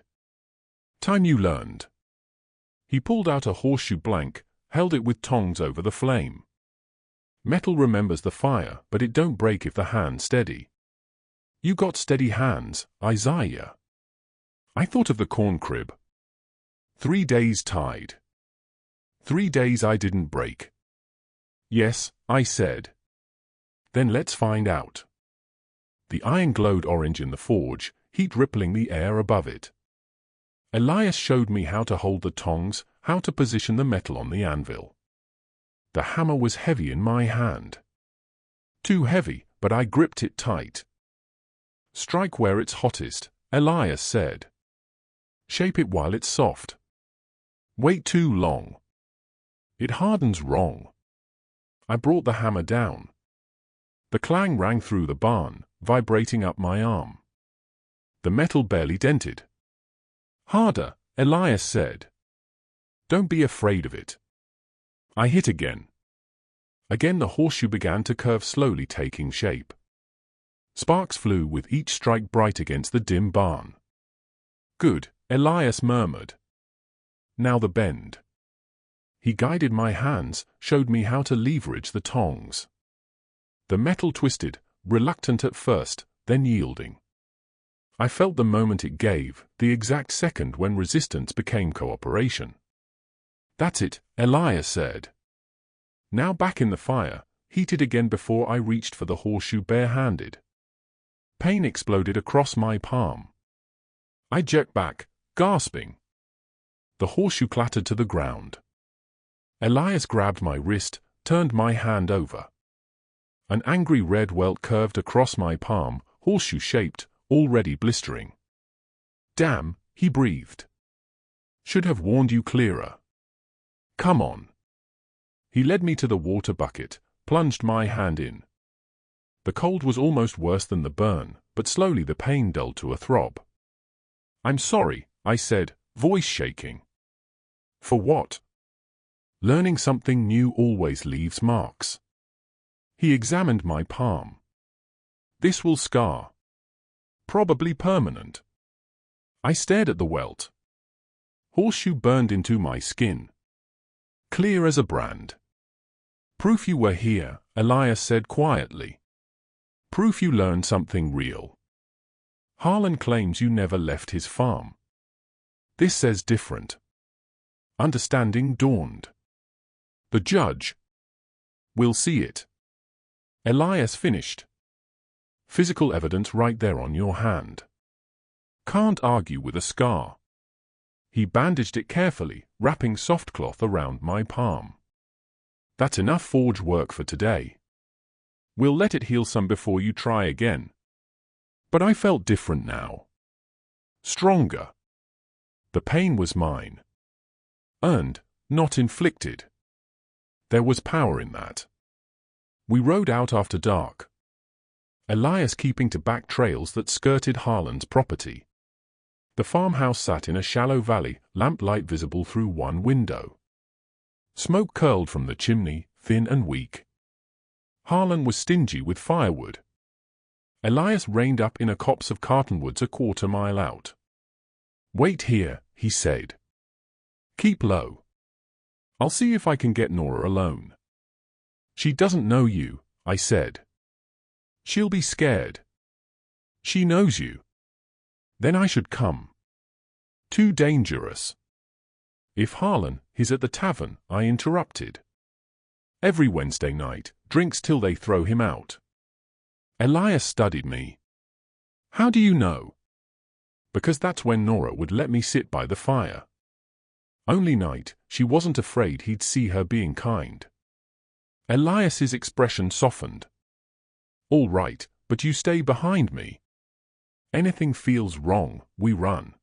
Time you learned. He pulled out a horseshoe blank, held it with tongs over the flame. Metal remembers the fire, but it don't break if the hand's steady. You got steady hands, Isaiah. I thought of the corn crib. 3 days tied. 3 days I didn't break. Yes, I said. Then let's find out. The iron glowed orange in the forge, heat rippling the air above it. Elias showed me how to hold the tongs, how to position the metal on the anvil. The hammer was heavy in my hand. Too heavy, but I gripped it tight. Strike where it's hottest, Elias said. Shape it while it's soft. Wait too long. It hardens wrong. I brought the hammer down. The clang rang through the barn, vibrating up my arm. The metal barely dented. Harder, Elias said. Don't be afraid of it. I hit again. Again the horseshoe began to curve slowly, taking shape. Sparks flew with each strike bright against the dim barn. Good, Elias murmured. Now the bend. He guided my hands, showed me how to leverage the tongs. The metal twisted, reluctant at first, then yielding. I felt the moment it gave, the exact second when resistance became cooperation. That's it, Elias said. Now back in the fire, heated again before I reached for the horseshoe barehanded. Pain exploded across my palm. I jerked back, gasping. The horseshoe clattered to the ground. Elias grabbed my wrist, turned my hand over. An angry red welt curved across my palm, horseshoe-shaped, already blistering. Damn, he breathed. Should have warned you clearer. Come on. He led me to the water bucket, plunged my hand in. The cold was almost worse than the burn, but slowly the pain dulled to a throb. I'm sorry, I said, voice shaking. For what? Learning something new always leaves marks. He examined my palm. This will scar. Probably permanent. I stared at the welt. Horseshoe burned into my skin. Clear as a brand. Proof you were here, Elias said quietly. Proof you learned something real. Harlan claims you never left his farm. This says different. Understanding dawned. The judge. We'll see it. Elias finished. Physical evidence right there on your hand. Can't argue with a scar. He bandaged it carefully, wrapping soft cloth around my palm. That's enough forge work for today. We'll let it heal some before you try again. But I felt different now. Stronger. The pain was mine. Earned, not inflicted. There was power in that. We rode out after dark. Elias keeping to back trails that skirted Harlan's property. The farmhouse sat in a shallow valley, lamplight visible through one window. Smoke curled from the chimney, thin and weak. Harlan was stingy with firewood. Elias reined up in a copse of cottonwoods a quarter-mile out. Wait here, he said. Keep low. I'll see if I can get Nora alone. She doesn't know you, I said. She'll be scared. She knows you. Then I should come. Too dangerous. If Harlan is at the tavern, I interrupted. Every Wednesday night, drinks till they throw him out. Elias studied me. How do you know? Because that's when Nora would let me sit by the fire. Only night, she wasn't afraid he'd see her being kind. Elias's expression softened. All right, but you stay behind me. Anything feels wrong, we run.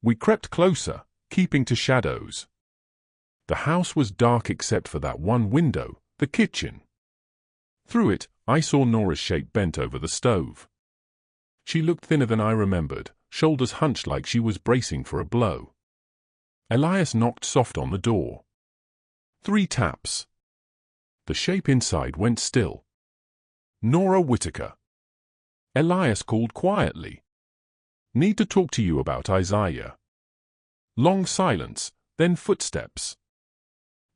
We crept closer, keeping to shadows. The house was dark except for that one window, the kitchen. Through it, I saw Nora's shape bent over the stove. She looked thinner than I remembered, shoulders hunched like she was bracing for a blow. Elias knocked soft on the door. 3 taps. The shape inside went still. Nora Whitaker. Elias called quietly. Need to talk to you about Isaiah. Long silence, then footsteps.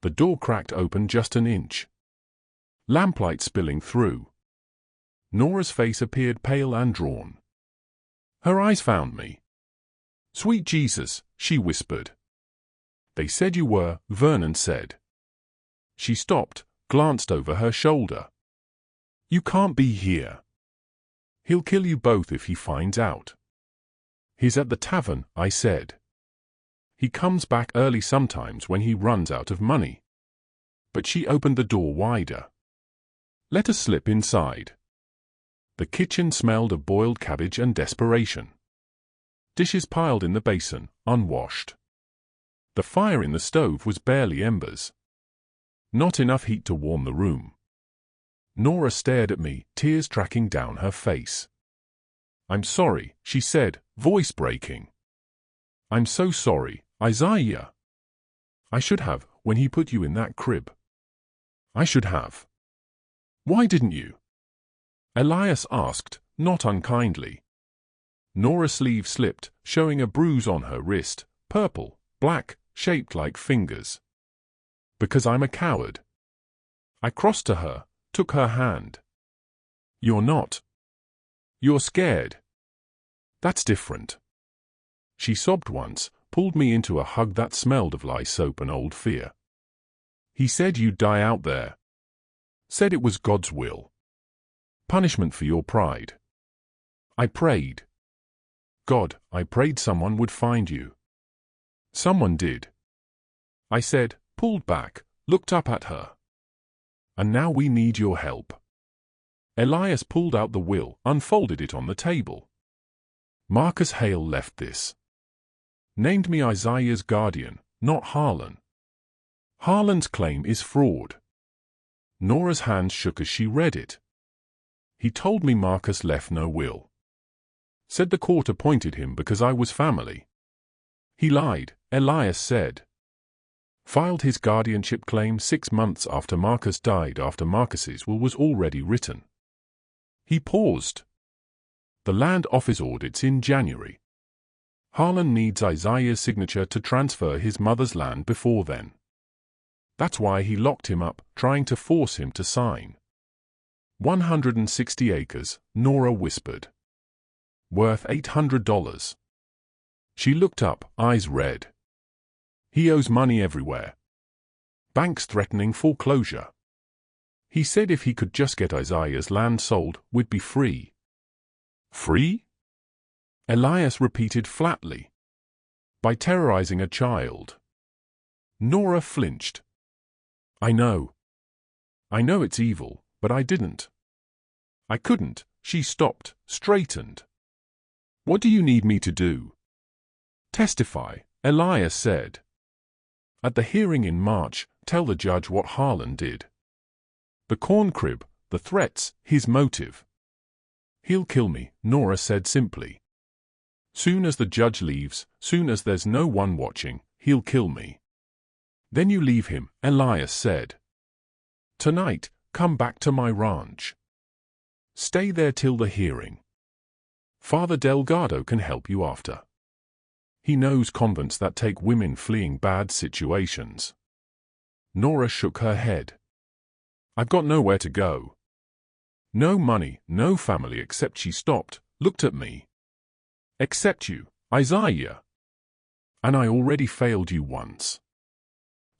The door cracked open just an inch. Lamplight spilling through. Nora's face appeared pale and drawn. Her eyes found me. Sweet Jesus, she whispered. They said you were, Vernon said. She stopped, glanced over her shoulder. You can't be here. He'll kill you both if he finds out. He's at the tavern, I said. He comes back early sometimes when he runs out of money. But she opened the door wider. Let us slip inside. The kitchen smelled of boiled cabbage and desperation. Dishes piled in the basin, unwashed. The fire in the stove was barely embers. Not enough heat to warm the room. Nora stared at me, tears tracking down her face. I'm sorry, she said, voice breaking. I'm so sorry, Isaiah. I should have, when he put you in that crib. I should have. Why didn't you? Elias asked, not unkindly. Nora's sleeve slipped, showing a bruise on her wrist, purple, black, shaped like fingers. Because I'm a coward. I crossed to her, took her hand. You're not. You're scared. That's different. She sobbed once, pulled me into a hug that smelled of lye soap and old fear. He said you'd die out there. Said it was God's will. Punishment for your pride. I prayed. God, I prayed someone would find you. Someone did. I said, pulled back, looked up at her. And now we need your help. Elias pulled out the will, unfolded it on the table. Marcus Hale left this. Named me Isaiah's guardian, not Harlan. Harlan's claim is fraud. Nora's hands shook as she read it. He told me Marcus left no will. Said the court appointed him because I was family. He lied, Elias said. Filed his guardianship claim 6 months after Marcus died after Marcus's will was already written. He paused. The land office audits in January. Harlan needs Isaiah's signature to transfer his mother's land before then. That's why he locked him up, trying to force him to sign. 160 acres, Nora whispered. Worth $800. She looked up, eyes red. He owes money everywhere. Banks threatening foreclosure. He said if he could just get Isaiah's land sold, we'd be free. Free? Elias repeated flatly. By terrorizing a child. Nora flinched. I know. I know it's evil, but I didn't. I couldn't. She stopped, straightened. What do you need me to do? Testify, Elias said. At the hearing in March, tell the judge what Harlan did. The corn crib, the threats, his motive. He'll kill me, Nora said simply. Soon as the judge leaves, soon as there's no one watching, he'll kill me. Then you leave him, Elias said. Tonight, come back to my ranch. Stay there till the hearing. Father Delgado can help you after. He knows convents that take women fleeing bad situations. Nora shook her head. I've got nowhere to go. No money, no family except she stopped, looked at me. Except you, Isaiah. And I already failed you once.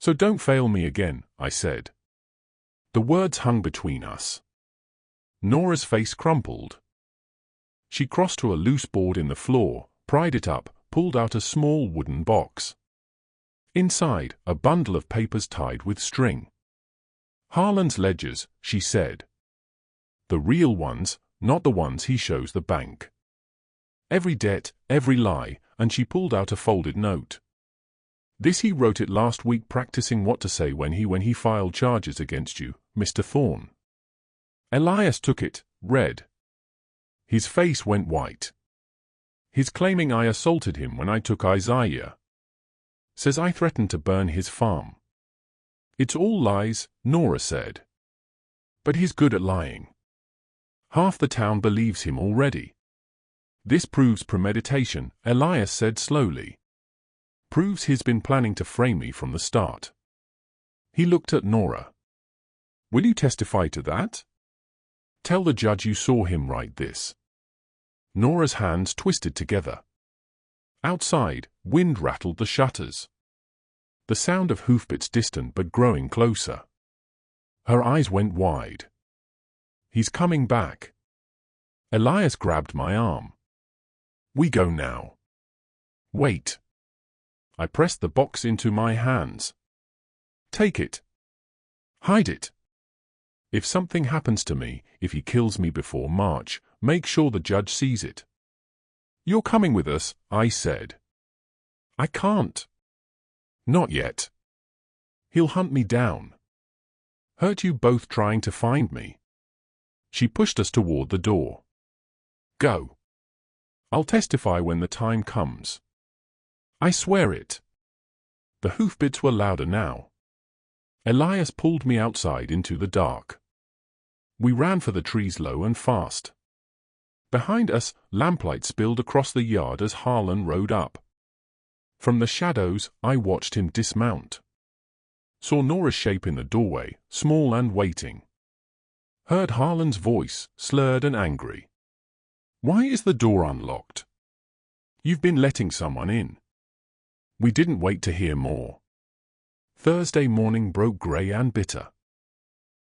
So don't fail me again, I said. The words hung between us. Nora's face crumpled. She crossed to a loose board in the floor, pried it up, pulled out a small wooden box. Inside, a bundle of papers tied with string. Harlan's ledgers, she said. The real ones, not the ones he shows the bank. Every debt, every lie, and she pulled out a folded note. This he wrote it last week practicing what to say when he filed charges against you, Mr. Thorne. Elias took it, read. His face went white. He's claiming I assaulted him when I took Isaiah. Says I threatened to burn his farm. It's all lies, Nora said. But he's good at lying. Half the town believes him already. This proves premeditation, Elias said slowly. Proves he's been planning to frame me from the start. He looked at Nora. Will you testify to that? Tell the judge you saw him write this. Nora's hands twisted together. Outside, wind rattled the shutters. The sound of hoofbeats distant but growing closer. Her eyes went wide. He's coming back. Elias grabbed my arm. We go now. Wait. I pressed the box into my hands. Take it. Hide it. If something happens to me, if he kills me before March, make sure the judge sees it. You're coming with us, I said. I can't. Not yet. He'll hunt me down. Hurt you both trying to find me. She pushed us toward the door. Go. I'll testify when the time comes. I swear it. The hoofbeats were louder now. Elias pulled me outside into the dark. We ran for the trees low and fast. Behind us, lamplight spilled across the yard as Harlan rode up. From the shadows, I watched him dismount. Saw Nora's shape in the doorway, small and waiting. Heard Harlan's voice, slurred and angry. Why is the door unlocked? You've been letting someone in. We didn't wait to hear more. Thursday morning broke grey and bitter.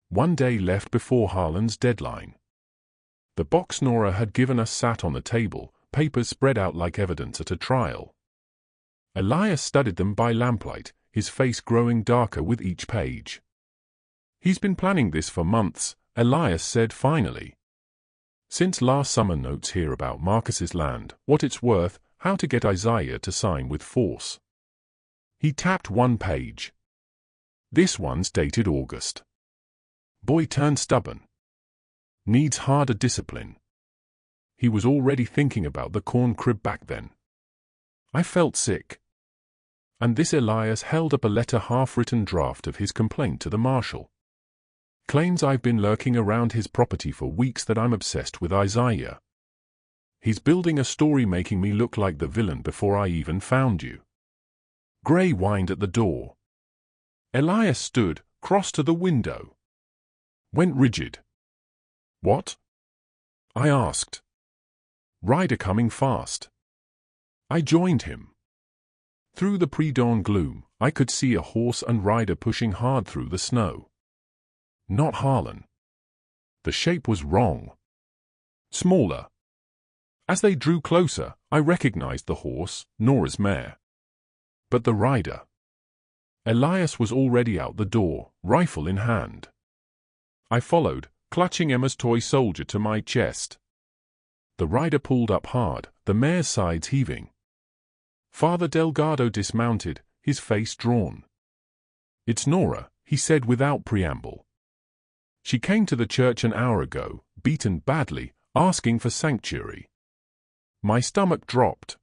One day left before Harlan's deadline. The box Nora had given us sat on the table, papers spread out like evidence at a trial. Elias studied them by lamplight, his face growing darker with each page. He's been planning this for months, Elias said finally. Since last summer notes here about Marcus's land, what it's worth, how to get Isaiah to sign with force. He tapped one page. This one's dated August. Boy turned stubborn. Needs harder discipline. He was already thinking about the corn crib back then. I felt sick. And this Elias held up a letter half-written draft of his complaint to the marshal. Claims I've been lurking around his property for weeks, that I'm obsessed with Isaiah. He's building a story making me look like the villain before I even found you. Gray whined at the door. Elias stood, crossed to the window. Went rigid. What? I asked. Rider coming fast. I joined him. Through the pre-dawn gloom, I could see a horse and rider pushing hard through the snow. Not Harlan. The shape was wrong. Smaller. As they drew closer, I recognized the horse, Nora's mare. But the rider. Elias was already out the door, rifle in hand. I followed, clutching Emma's toy soldier to my chest. The rider pulled up hard, the mare's sides heaving. Father Delgado dismounted, his face drawn. It's Nora, he said without preamble. She came to the church an hour ago, beaten badly, asking for sanctuary. My stomach dropped.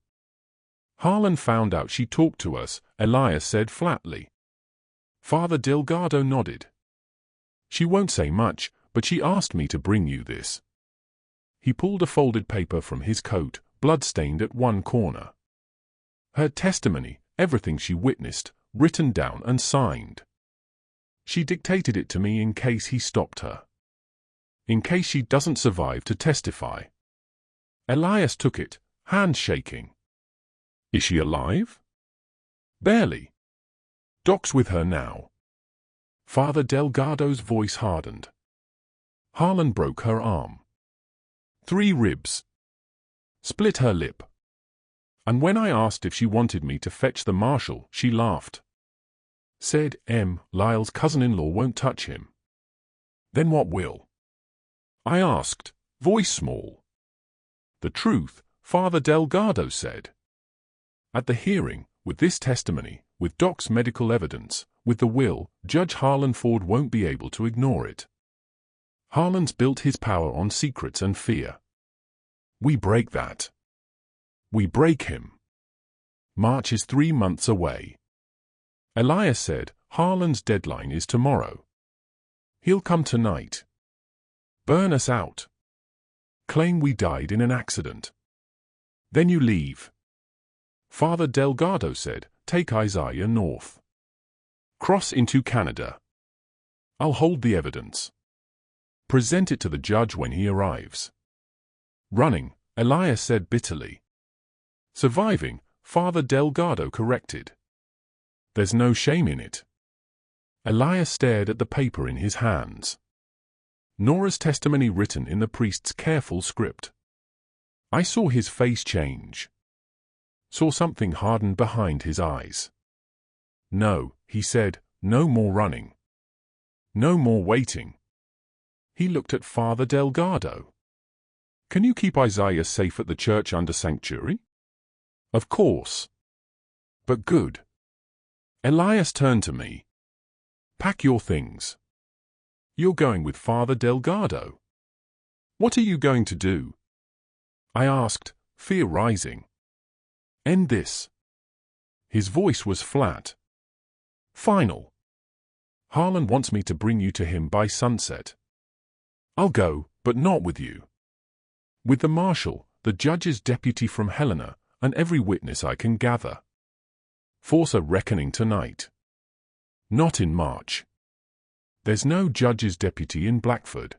Harlan found out she talked to us, Elias said flatly. Father Delgado nodded. She won't say much, but she asked me to bring you this. He pulled a folded paper from his coat, blood-stained at one corner. Her testimony, everything she witnessed, written down and signed. She dictated it to me in case he stopped her. In case she doesn't survive to testify. Elias took it, hand shaking. Is she alive? Barely. Doc's with her now. Father Delgado's voice hardened. Harlan broke her arm. 3 ribs. Split her lip. And when I asked if she wanted me to fetch the marshal, she laughed. Said, Lyle's cousin-in-law won't touch him. Then what will? I asked, voice small. The truth, Father Delgado said. At the hearing, with this testimony, with Doc's medical evidence, with the will, Judge Harlan Ford won't be able to ignore it. Harlan's built his power on secrets and fear. We break that. We break him. March is 3 months away. Elias said, Harlan's deadline is tomorrow. He'll come tonight. Burn us out. Claim we died in an accident. Then you leave. Father Delgado said, take Isaiah north. Cross into Canada. I'll hold the evidence. Present it to the judge when he arrives. Running, Elias said bitterly. Surviving, Father Delgado corrected. There's no shame in it. Elias stared at the paper in his hands. Nora's testimony written in the priest's careful script. I saw his face change. Saw something harden behind his eyes. No, he said, no more running. No more waiting. He looked at Father Delgado. Can you keep Isaiah safe at the church under sanctuary? Of course. But good. Elias turned to me. Pack your things. You're going with Father Delgado. What are you going to do? I asked, fear rising. End this. His voice was flat. Final. Harlan wants me to bring you to him by sunset. I'll go, but not with you. With the marshal, the judge's deputy from Helena, and every witness I can gather. Force a reckoning tonight. Not in March. There's no judge's deputy in Blackford.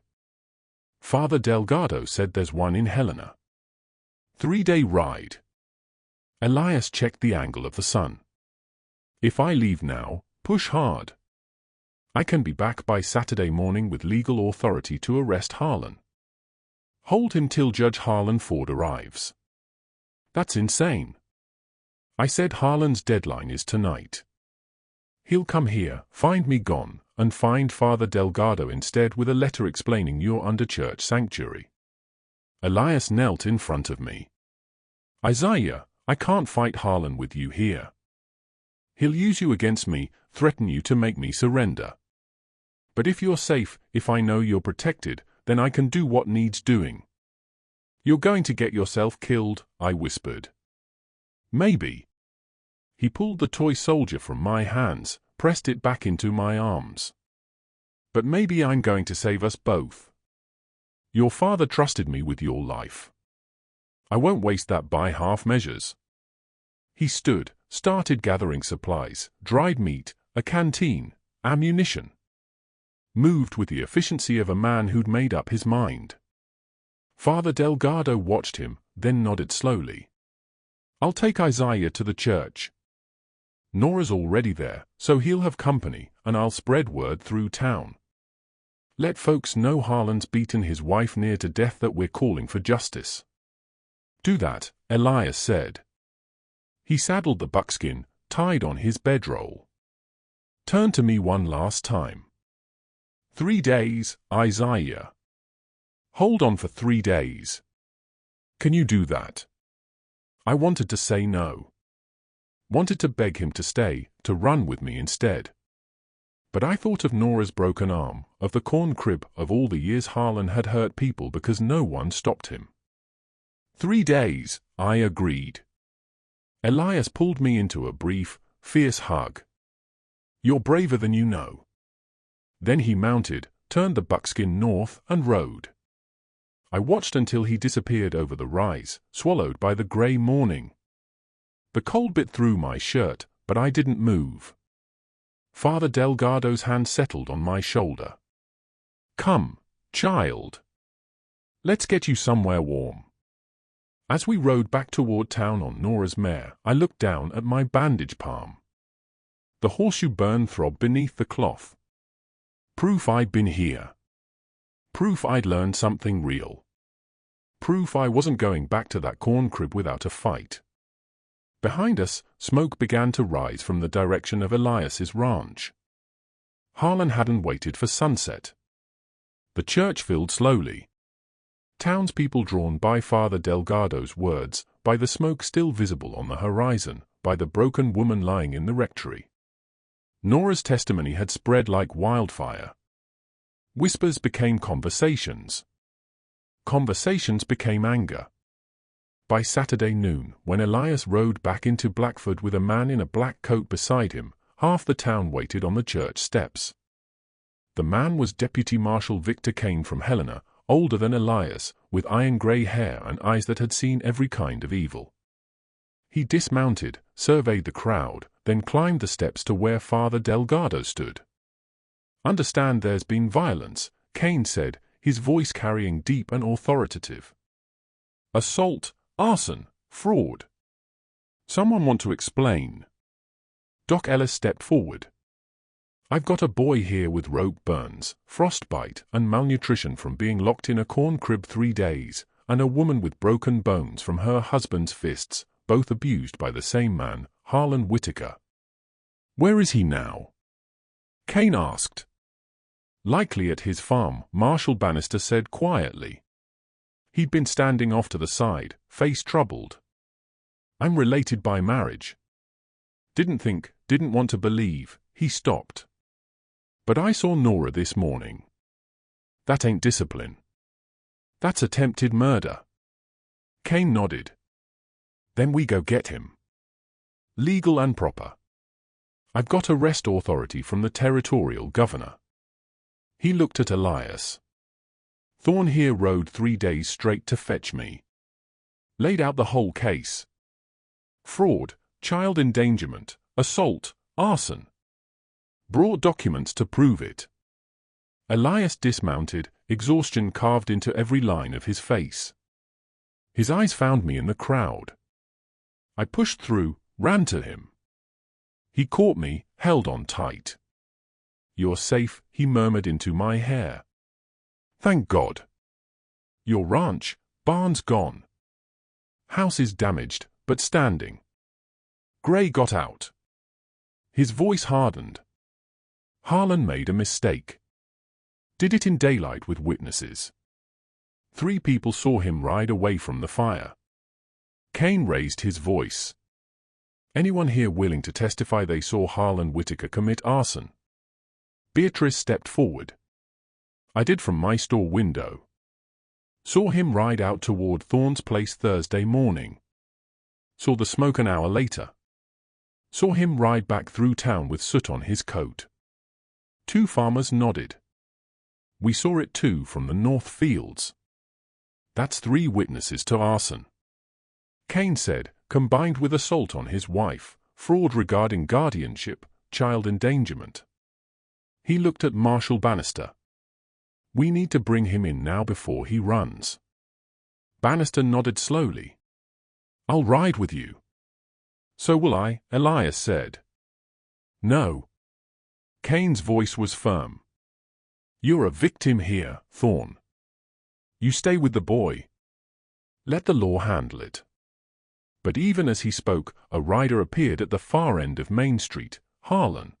Father Delgado said there's one in Helena. 3-day ride. Elias checked the angle of the sun. If I leave now, push hard. I can be back by Saturday morning with legal authority to arrest Harlan. Hold him till Judge Harlan Ford arrives. That's insane. I said Harlan's deadline is tonight. He'll come here, find me gone, and find Father Delgado instead with a letter explaining you're under church sanctuary. Elias knelt in front of me. Isaiah, I can't fight Harlan with you here. He'll use you against me, threaten you to make me surrender. But if you're safe, if I know you're protected, then I can do what needs doing. You're going to get yourself killed, I whispered. Maybe. He pulled the toy soldier from my hands, pressed it back into my arms. But maybe I'm going to save us both. Your father trusted me with your life. I won't waste that by half measures. He stood, started gathering supplies, dried meat, a canteen, ammunition. Moved with the efficiency of a man who'd made up his mind. Father Delgado watched him, then nodded slowly. I'll take Isaiah to the church. Nora's already there, so he'll have company, and I'll spread word through town. Let folks know Harlan's beaten his wife near to death, that we're calling for justice. Do that, Elias said. He saddled the buckskin, tied on his bedroll. Turn to me one last time. 3 days, Isaiah. Hold on for 3 days. Can you do that? I wanted to say no. Wanted to beg him to stay, to run with me instead. But I thought of Nora's broken arm, of the corn crib, of all the years Harlan had hurt people because no one stopped him. 3 days, I agreed. Elias pulled me into a brief, fierce hug. You're braver than you know. Then he mounted, turned the buckskin north, and rode. I watched until he disappeared over the rise, swallowed by the grey morning. The cold bit through my shirt, but I didn't move. Father Delgado's hand settled on my shoulder. Come, child. Let's get you somewhere warm. As we rode back toward town on Nora's mare, I looked down at my bandage palm. The horseshoe burn throbbed beneath the cloth. Proof I'd been here. Proof I'd learned something real. Proof I wasn't going back to that corn crib without a fight. Behind us, smoke began to rise from the direction of Elias's ranch. Harlan hadn't waited for sunset. The church filled slowly. Townspeople drawn by Father Delgado's words, by the smoke still visible on the horizon, by the broken woman lying in the rectory. Nora's testimony had spread like wildfire. Whispers became conversations. Conversations became anger. By Saturday noon, when Elias rode back into Blackford with a man in a black coat beside him, half the town waited on the church steps. The man was Deputy Marshal Victor Kane from Helena, older than Elias, with iron-grey hair and eyes that had seen every kind of evil. He dismounted, surveyed the crowd, then climbed the steps to where Father Delgado stood. "Understand there's been violence," Kane said, his voice carrying deep and authoritative. "Assault, arson, fraud. Someone want to explain?" Doc Ellis stepped forward. "I've got a boy here with rope burns, frostbite, and malnutrition from being locked in a corn crib 3 days, and a woman with broken bones from her husband's fists, both abused by the same man, Harlan Whitaker." "Where is he now?" Kane asked. "Likely at his farm," Marshal Bannister said quietly. He'd been standing off to the side, face troubled. "I'm related by marriage. Didn't want to believe," he stopped. "But I saw Nora this morning. That ain't discipline. That's attempted murder." Kane nodded. "Then we go get him. Legal and proper. I've got arrest authority from the territorial governor." He looked at Elias. "Thorne here rode 3 days straight to fetch me. Laid out the whole case. Fraud, child endangerment, assault, arson. Brought documents to prove it." Elias dismounted, exhaustion carved into every line of his face. His eyes found me in the crowd. I pushed through, ran to him. He caught me, held on tight. "You're safe," he murmured into my hair. "Thank God." "Your ranch, barn's gone. House is damaged, but standing." Gray got out. His voice hardened. "Harlan made a mistake. Did it in daylight with witnesses. 3 people saw him ride away from the fire." Kane raised his voice. "Anyone here willing to testify they saw Harlan Whitaker commit arson?" Beatrice stepped forward. "I did from my store window. Saw him ride out toward Thorne's place Thursday morning. Saw the smoke an hour later. Saw him ride back through town with soot on his coat." 2 farmers nodded. "We saw it too from the north fields." "That's 3 witnesses to arson," Kane said, "combined with assault on his wife, fraud regarding guardianship, child endangerment." He looked at Marshal Bannister. "We need to bring him in now before he runs." Bannister nodded slowly. "I'll ride with you." "So will I," Elias said. "No." Kane's voice was firm. "You're a victim here, Thorne. You stay with the boy. Let the law handle it." But even as he spoke, a rider appeared at the far end of Main Street, Harlan.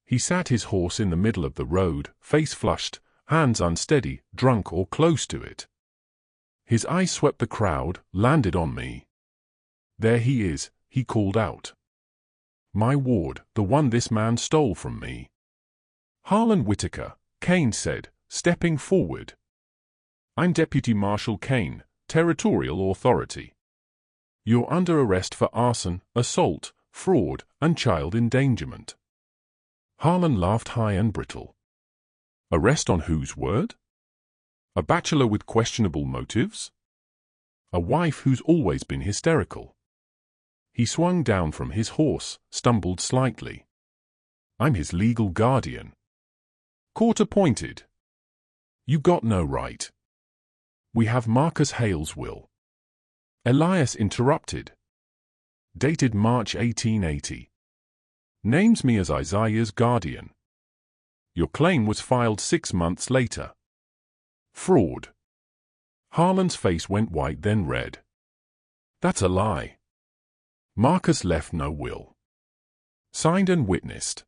He sat his horse in the middle of the road, face flushed, hands unsteady, drunk or close to it. His eyes swept the crowd, landed on me. "There he is," he called out. "My ward, the one this man stole from me." "Harlan Whitaker," Kane said, stepping forward. "I'm Deputy Marshal Kane, Territorial Authority. You're under arrest for arson, assault, fraud, and child endangerment." Harlan laughed high and brittle. "Arrest on whose word? A bachelor with questionable motives? A wife who's always been hysterical?" He swung down from his horse, stumbled slightly. "I'm his legal guardian. Court appointed. You got no right. We have Marcus Hale's will." Elias interrupted. "Dated March 1880. Names me as Isaiah's guardian. Your claim was filed 6 months later. Fraud." Harlan's face went white then red. "That's a lie. Marcus left no will. Signed and witnessed."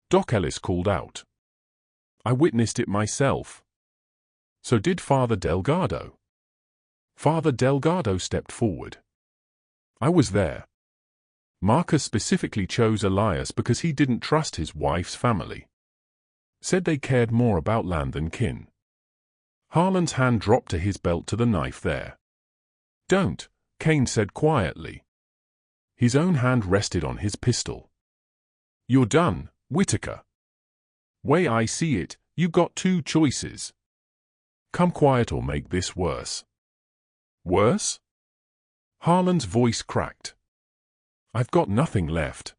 Doc Ellis called out. "I witnessed it myself." "So did Father Delgado." Father Delgado stepped forward. "I was there. Marcus specifically chose Elias because he didn't trust his wife's family. Said they cared more about land than kin. Harlan's hand dropped to his belt to the knife there. "Don't," Cain said quietly. His own hand rested on his pistol. "You're done, Whitaker. Way I see it, you got two choices. Come quiet or make this worse." "Worse?" Harlan's voice cracked. "I've got nothing left.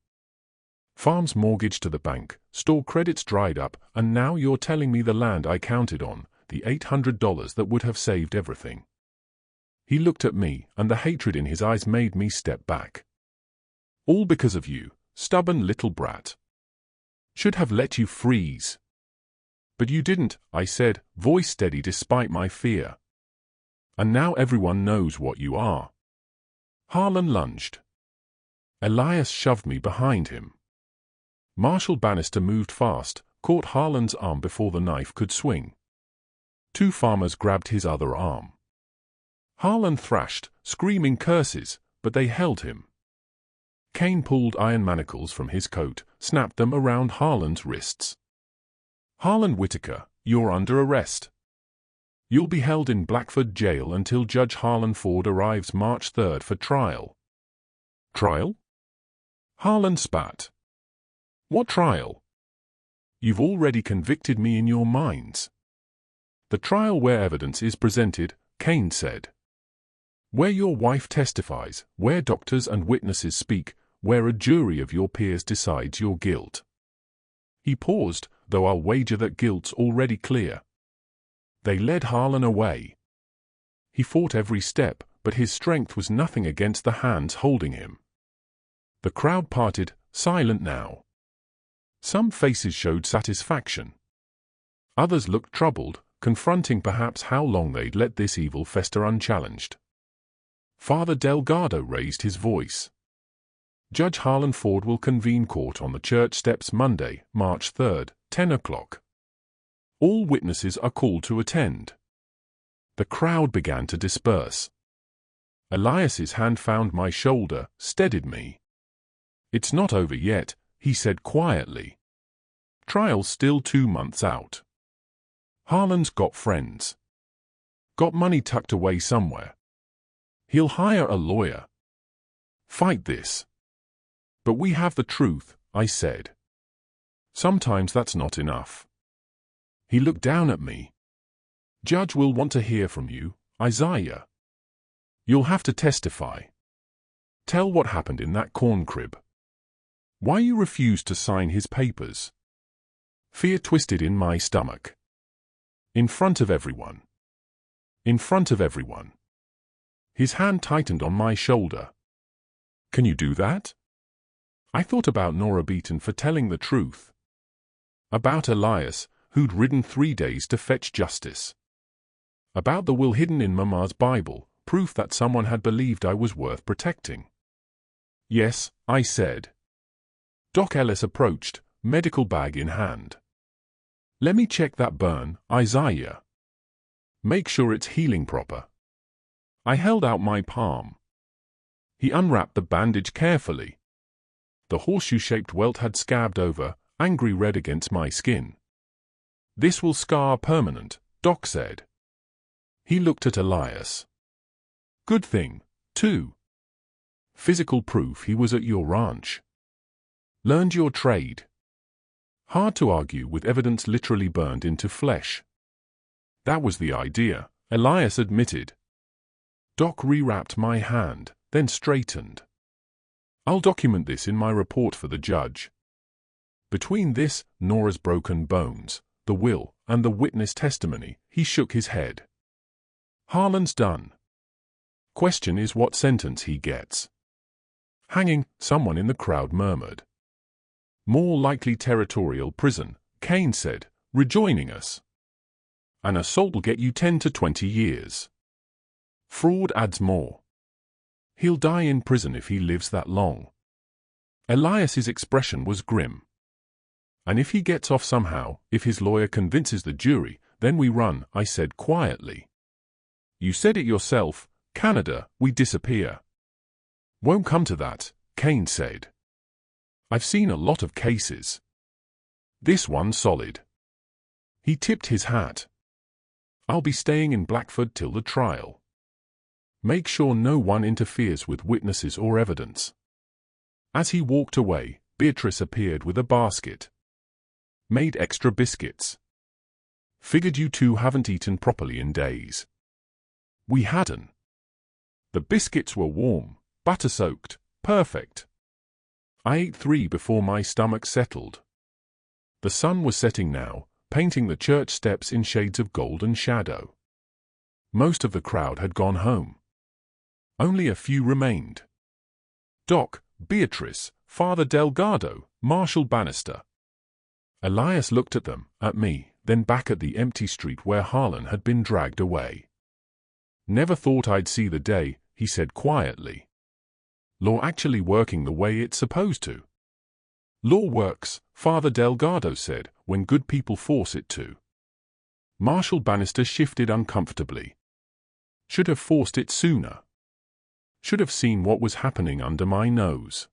Farm's mortgaged to the bank, store credits dried up, and now you're telling me the land I counted on, the $800 that would have saved everything." He looked at me, and the hatred in his eyes made me step back. "All because of you, stubborn little brat. Should have let you freeze." "But you didn't," I said, voice steady despite my fear. "And now everyone knows what you are." Harlan lunged. Elias shoved me behind him. Marshal Bannister moved fast, caught Harlan's arm before the knife could swing. Two farmers grabbed his other arm. Harlan thrashed, screaming curses, but they held him. Cain pulled iron manacles from his coat, snapped them around Harlan's wrists. "Harlan Whitaker, you're under arrest. You'll be held in Blackford Jail until Judge Harlan Ford arrives March 3rd for trial." "Trial?" Harlan spat. "What trial?" "You've already convicted me in your minds." "The trial where evidence is presented," Cain said. "Where your wife testifies, where doctors and witnesses speak, where a jury of your peers decides your guilt." He paused, though I'll wager that guilt's already clear. They led Harlan away. He fought every step, but his strength was nothing against the hands holding him. The crowd parted, silent now. Some faces showed satisfaction. Others looked troubled, confronting perhaps how long they'd let this evil fester unchallenged. Father Delgado raised his voice. "Judge Harlan Ford will convene court on the church steps Monday, March 3rd, 10 o'clock. All witnesses are called to attend." The crowd began to disperse. Elias's hand found my shoulder, steadied me. "It's not over yet," he said quietly. "Trial's still 2 months out. Harlan's got friends. Got money tucked away somewhere. He'll hire a lawyer. Fight this." "But we have the truth," I said. "Sometimes that's not enough." He looked down at me. "Judge will want to hear from you, Isaiah. You'll have to testify. Tell what happened in that corn crib. Why you refused to sign his papers." Fear twisted in my stomach. "In front of everyone. In front of everyone." His hand tightened on my shoulder. "Can you do that?" I thought about Nora Beaton for telling the truth. About Elias, who'd ridden 3 days to fetch justice. About the will hidden in Mama's Bible, proof that someone had believed I was worth protecting. "Yes," I said. Doc Ellis approached, medical bag in hand. "Let me check that burn, Isaiah. Make sure it's healing proper." I held out my palm. He unwrapped the bandage carefully. The horseshoe-shaped welt had scabbed over, angry red against my skin. "This will scar permanent," Doc said. He looked at Elias. "Good thing, too. Physical proof he was at your ranch. Learned your trade." Hard to argue with evidence literally burned into flesh. "That was the idea," Elias admitted. Doc rewrapped my hand, then straightened. "I'll document this in my report for the judge." Between this, Nora's broken bones, the will, and the witness testimony, he shook his head. "Harlan's done. Question is what sentence he gets." "Hanging," someone in the crowd murmured. "More likely territorial prison," Cain said, rejoining us. "An assault will get you 10 to 20 years. Fraud adds more. He'll die in prison if he lives that long." Elias's expression was grim. "And if he gets off somehow, if his lawyer convinces the jury, then we run," I said quietly. "You said it yourself, Canada, we disappear." "Won't come to that," Cain said. "I've seen a lot of cases. This one's solid." He tipped his hat. "I'll be staying in Blackford till the trial. Make sure no one interferes with witnesses or evidence." As he walked away, Beatrice appeared with a basket. "Made extra biscuits. Figured you two haven't eaten properly in days." We hadn't. The biscuits were warm, butter-soaked, perfect. I ate 3 before my stomach settled. The sun was setting now, painting the church steps in shades of golden shadow. Most of the crowd had gone home. Only a few remained. Doc, Beatrice, Father Delgado, Marshal Bannister. Elias looked at them, at me, then back at the empty street where Harlan had been dragged away. "Never thought I'd see the day," he said quietly. "Law actually working the way it's supposed to." "Law works," Father Delgado said, "when good people force it to." Marshal Bannister shifted uncomfortably. "Should have forced it sooner. Should have seen what was happening under my nose."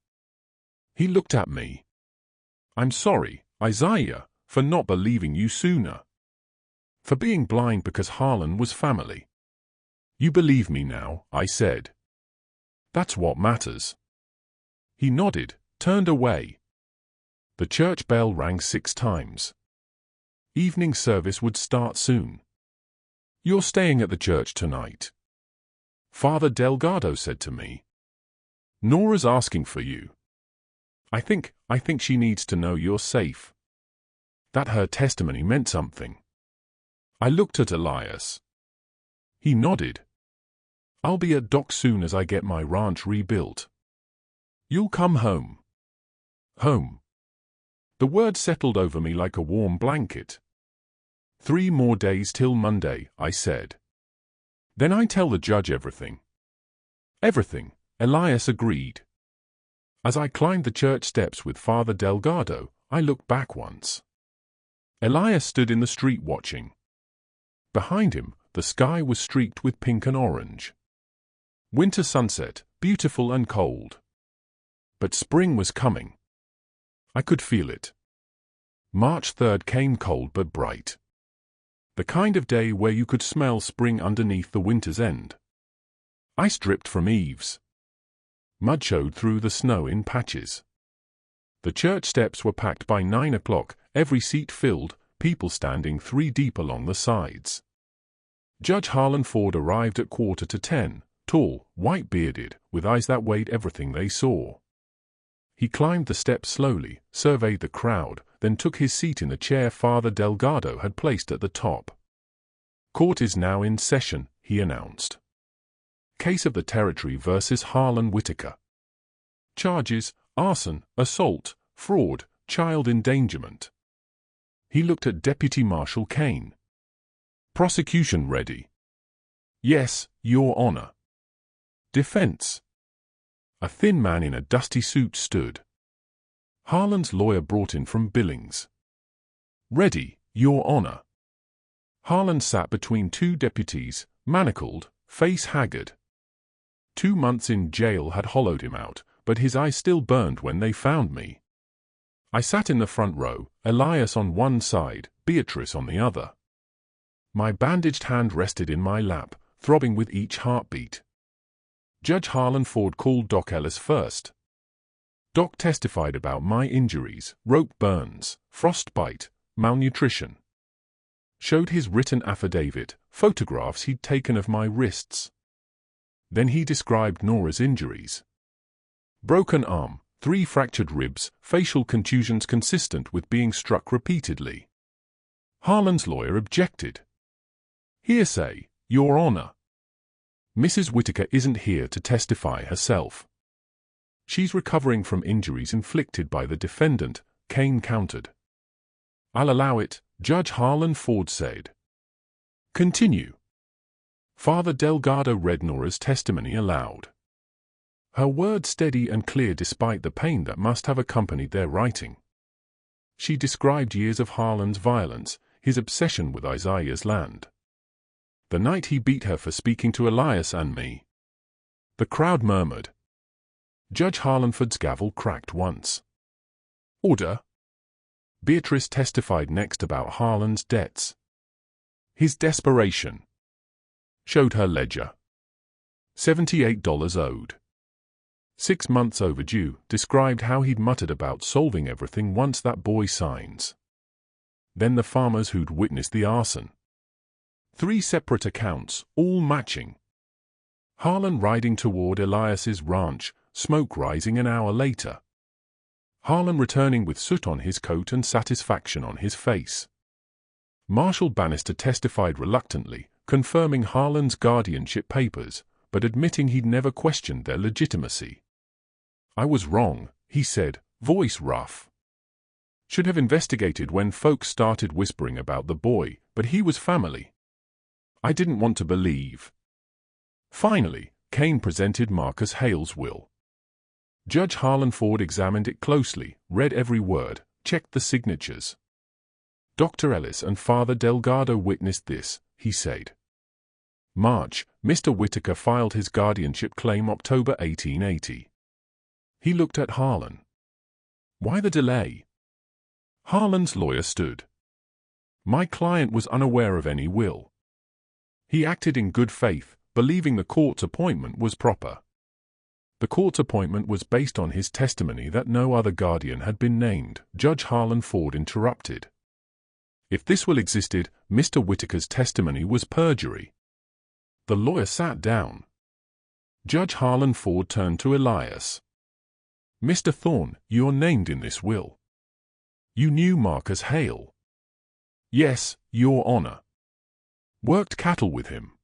He looked at me. "I'm sorry, Isaiah, for not believing you sooner. For being blind because Harlan was family." "You believe me now," I said. "That's what matters." He nodded, turned away. The church bell rang 6 times. Evening service would start soon. "You're staying at the church tonight?" Father Delgado said to me. "Nora's asking for you. I think she needs to know you're safe. That her testimony meant something." I looked at Elias. He nodded. "I'll be at Doc soon as I get my ranch rebuilt." "You'll come home?" Home. The word settled over me like a warm blanket. 3 more days till Monday, I said. "Then I tell the judge everything." "Everything," Elias agreed. As I climbed the church steps with Father Delgado, I looked back once. Elias stood in the street watching. Behind him, the sky was streaked with pink and orange. Winter sunset, beautiful and cold. But spring was coming. I could feel it. March 3rd came cold but bright. The kind of day where you could smell spring underneath the winter's end. I stripped from eaves. Mud showed through the snow in patches. The church steps were packed by 9 o'clock, every seat filled, people standing 3 deep along the sides. Judge Harlan Ford arrived at 9:45, tall, white-bearded, with eyes that weighed everything they saw. He climbed the steps slowly, surveyed the crowd, then took his seat in the chair Father Delgado had placed at the top. "Court is now in session," he announced. "Case of the Territory versus Harlan Whitaker. Charges: arson, assault, fraud, child endangerment." He looked at Deputy Marshal Cain. "Prosecution ready?" "Yes, Your Honor." "Defense?" A thin man in a dusty suit stood. Harlan's lawyer brought in from Billings. "Ready, Your Honor." Harlan sat between 2 deputies, manacled, face haggard. 2 months in jail had hollowed him out, but his eyes still burned when they found me. I sat in the front row, Elias on one side, Beatrice on the other. My bandaged hand rested in my lap, throbbing with each heartbeat. Judge Harlan Ford called Doc Ellis first. Doc testified about my injuries, rope burns, frostbite, malnutrition. Showed his written affidavit, photographs he'd taken of my wrists. Then he described Nora's injuries. Broken arm, 3 fractured ribs, facial contusions consistent with being struck repeatedly. Harlan's lawyer objected. "Hearsay, Your Honor. Mrs. Whitaker isn't here to testify herself. She's recovering from injuries inflicted by the defendant," Cain countered. "I'll allow it," Judge Harlan Ford said. "Continue." Father Delgado read Nora's testimony aloud. Her words steady and clear despite the pain that must have accompanied their writing. She described years of Harlan's violence, his obsession with Isaiah's land. The night he beat her for speaking to Elias and me. The crowd murmured. Judge Harlanford's gavel cracked once. Order. Beatrice testified next about Harlan's debts. His desperation. Showed her ledger. $78 owed. 6 months overdue. Described how he'd muttered about solving everything once that boy signs. Then the farmers who'd witnessed the arson. 3 separate accounts, all matching. Harlan riding toward Elias's ranch, smoke rising an hour later. Harlan returning with soot on his coat and satisfaction on his face. Marshal Bannister testified reluctantly, confirming Harlan's guardianship papers, but admitting he'd never questioned their legitimacy. "I was wrong," he said, voice rough. "Should have investigated when folks started whispering about the boy, but he was family. I didn't want to believe." Finally, Kane presented Marcus Hale's will. Judge Harlanford examined it closely, read every word, checked the signatures. "Dr. Ellis and Father Delgado witnessed this," he said. March, Mr. Whitaker filed his guardianship claim October 1880. He looked at Harlan. "Why the delay?" Harlan's lawyer stood. "My client was unaware of any will. He acted in good faith, believing the court's appointment was proper. The court's appointment was based on his testimony that no other guardian had been named," Judge Harlanford interrupted. "If this will existed, Mr. Whitaker's testimony was perjury." The lawyer sat down. Judge Harlanford turned to Elias. "Mr. Thorne, you're named in this will. You knew Marcus Hale?" "Yes, Your Honor." "Worked cattle with him?"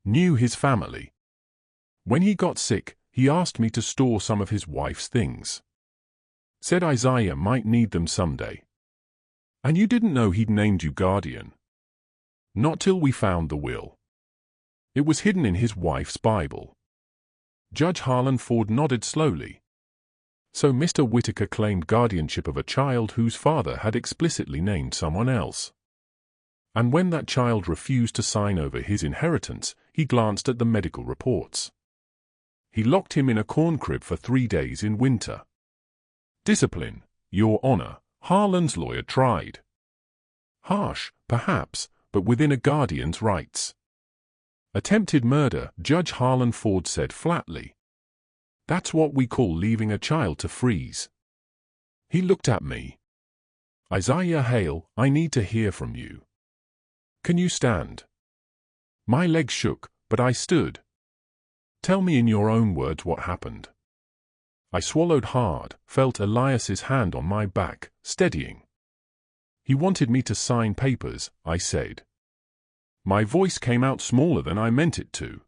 "Knew his family. When he got sick, he asked me to store some of his wife's things. Said Isaiah might need them someday." "And you didn't know he'd named you guardian?" "Not till we found the will. It was hidden in his wife's Bible." Judge Harlanford nodded slowly. "So Mr. Whitaker claimed guardianship of a child whose father had explicitly named someone else. And when that child refused to sign over his inheritance, he glanced at the medical reports. He locked him in a corn crib for 3 days in winter. Discipline, Your Honor," Harlan's lawyer tried. "Harsh, perhaps, but within a guardian's rights." "Attempted murder," Judge Harlanford said flatly. "That's what we call leaving a child to freeze." He looked at me. "Isaiah Hale, I need to hear from you. Can you stand?" My legs shook, but I stood. "Tell me in your own words what happened." I swallowed hard, felt Elias's hand on my back, steadying. "He wanted me to sign papers," I said. My voice came out smaller than I meant it to.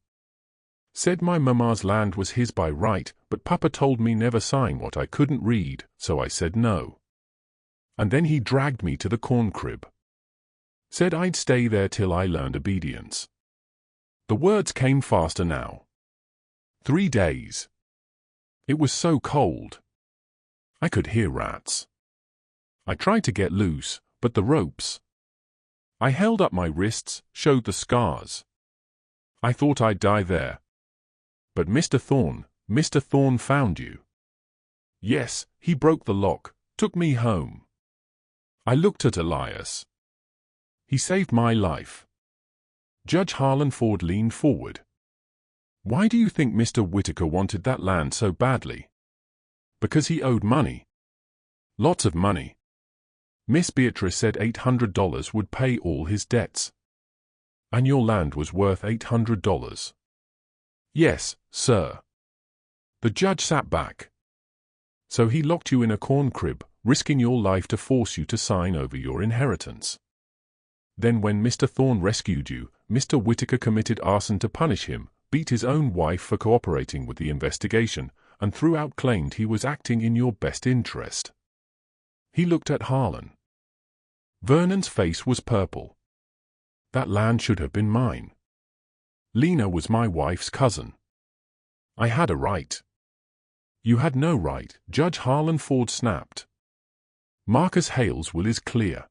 "Said my mama's land was his by right, but Papa told me never sign what I couldn't read, so I said no. And then he dragged me to the corn crib. Said I'd stay there till I learned obedience." The words came faster now. 3 days. It was so cold. I could hear rats. I tried to get loose, but the ropes. I held up my wrists, showed the scars. I thought I'd die there. "But Mr. Thorne found you." "Yes, he broke the lock, took me home." I looked at Elias. "He saved my life." Judge Harlanford leaned forward. "Why do you think Mr. Whitaker wanted that land so badly?" "Because he owed money. Lots of money. Miss Beatrice said $800 would pay all his debts." "And your land was worth $800? "Yes, sir." The judge sat back. "So he locked you in a corn crib, risking your life to force you to sign over your inheritance. Then when Mr. Thorne rescued you, Mr. Whitaker committed arson to punish him, beat his own wife for cooperating with the investigation, and throughout claimed he was acting in your best interest." He looked at Harlan. Vernon's face was purple. "That land should have been mine. Lena was my wife's cousin. I had a right." "You had no right," Judge Harlanford snapped. "Marcus Hale's will is clear.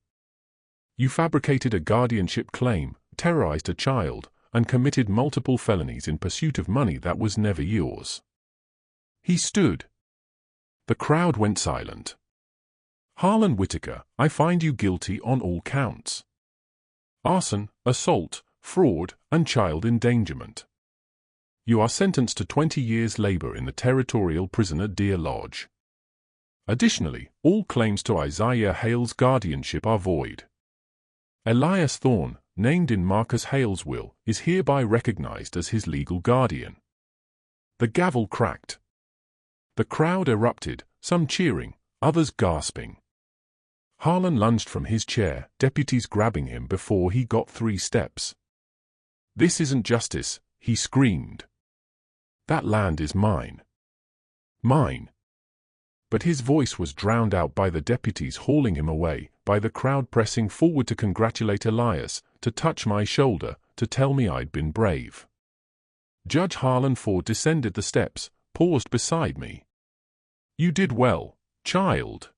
You fabricated a guardianship claim, terrorized a child, and committed multiple felonies in pursuit of money that was never yours. He stood. The crowd went silent. Harlan Whitaker, I find you guilty on all counts. Arson, assault, fraud, and child endangerment. You are sentenced to 20 years labor in the territorial prison at Deer Lodge. Additionally, all claims to Isaiah Hale's guardianship are void. Elias Thorne, named in Marcus Hale's will, is hereby recognized as his legal guardian. The gavel cracked. The crowd erupted, some cheering, others gasping. Harlan lunged from his chair, deputies grabbing him before he got 3 steps. This isn't justice, he screamed. That land is mine. Mine. But his voice was drowned out by the deputies hauling him away, by the crowd pressing forward to congratulate Elias, to touch my shoulder, to tell me I'd been brave. Judge Harlan Ford descended the steps, paused beside me. You did well, child.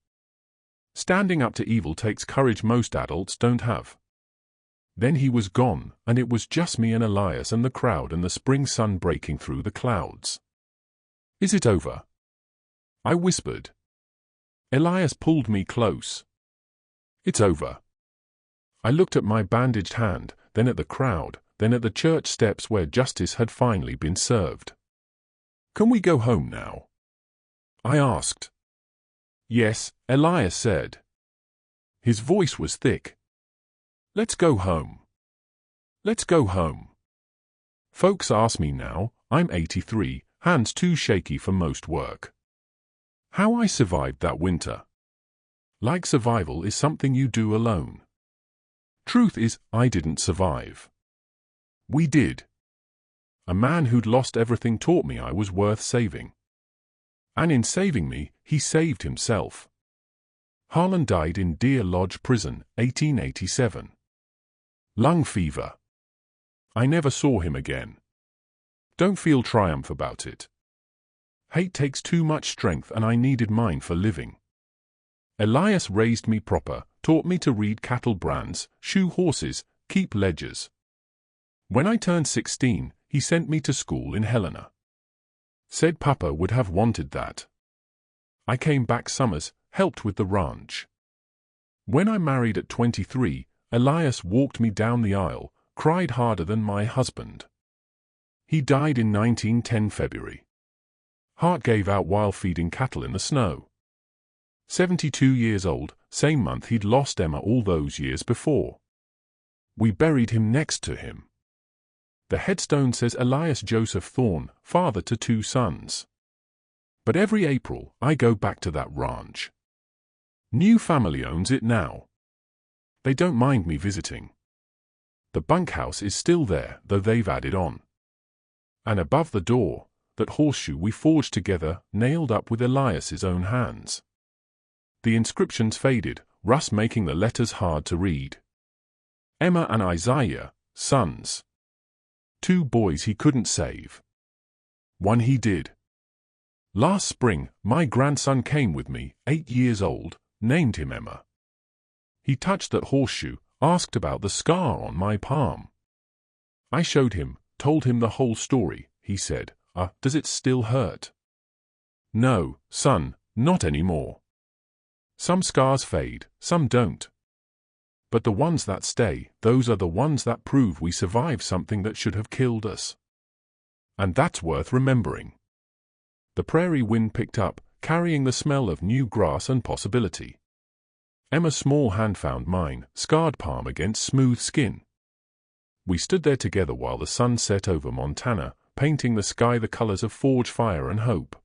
Standing up to evil takes courage most adults don't have. Then he was gone, and it was just me and Elias and the crowd and the spring sun breaking through the clouds. Is it over? I whispered. Elias pulled me close. It's over. I looked at my bandaged hand, then at the crowd, then at the church steps where justice had finally been served. Can we go home now? I asked. Yes, Elias said. His voice was thick. Let's go home. Let's go home. Folks ask me now, I'm 83, hands too shaky for most work. How I survived that winter. Like survival is something you do alone. Truth is, I didn't survive. We did. A man who'd lost everything taught me I was worth saving. And in saving me, he saved himself. Harlan died in Deer Lodge Prison, 1887. Lung fever. I never saw him again. Don't feel triumph about it. Hate takes too much strength and I needed mine for living. Elias raised me proper, taught me to read cattle brands, shoe horses, keep ledgers. When I turned 16, he sent me to school in Helena. Said Papa would have wanted that. I came back summers, helped with the ranch. When I married at 23, Elias walked me down the aisle, cried harder than my husband. He died in 1910 February. Heart gave out while feeding cattle in the snow. 72 years old, same month he'd lost Emma all those years before. We buried him next to him. The headstone says Elias Joseph Thorne, father to 2 sons. But every April, I go back to that ranch. New family owns it now. They don't mind me visiting. The bunkhouse is still there, though they've added on. And above the door, that horseshoe we forged together, nailed up with Elias's own hands. The inscription's faded, rust making the letters hard to read. Emma and Isaiah, sons. 2 boys he couldn't save. 1 he did. Last spring, my grandson came with me, 8 years old, named him Emma. He touched that horseshoe, asked about the scar on my palm. I showed him, told him the whole story. He said, does it still hurt? No, son, not anymore. Some scars fade, some don't. But the ones that stay, those are the ones that prove we survived something that should have killed us. And that's worth remembering. The prairie wind picked up, carrying the smell of new grass and possibility. Emma's small hand found mine, scarred palm against smooth skin. We stood there together while the sun set over Montana, painting the sky the colors of forge fire and hope.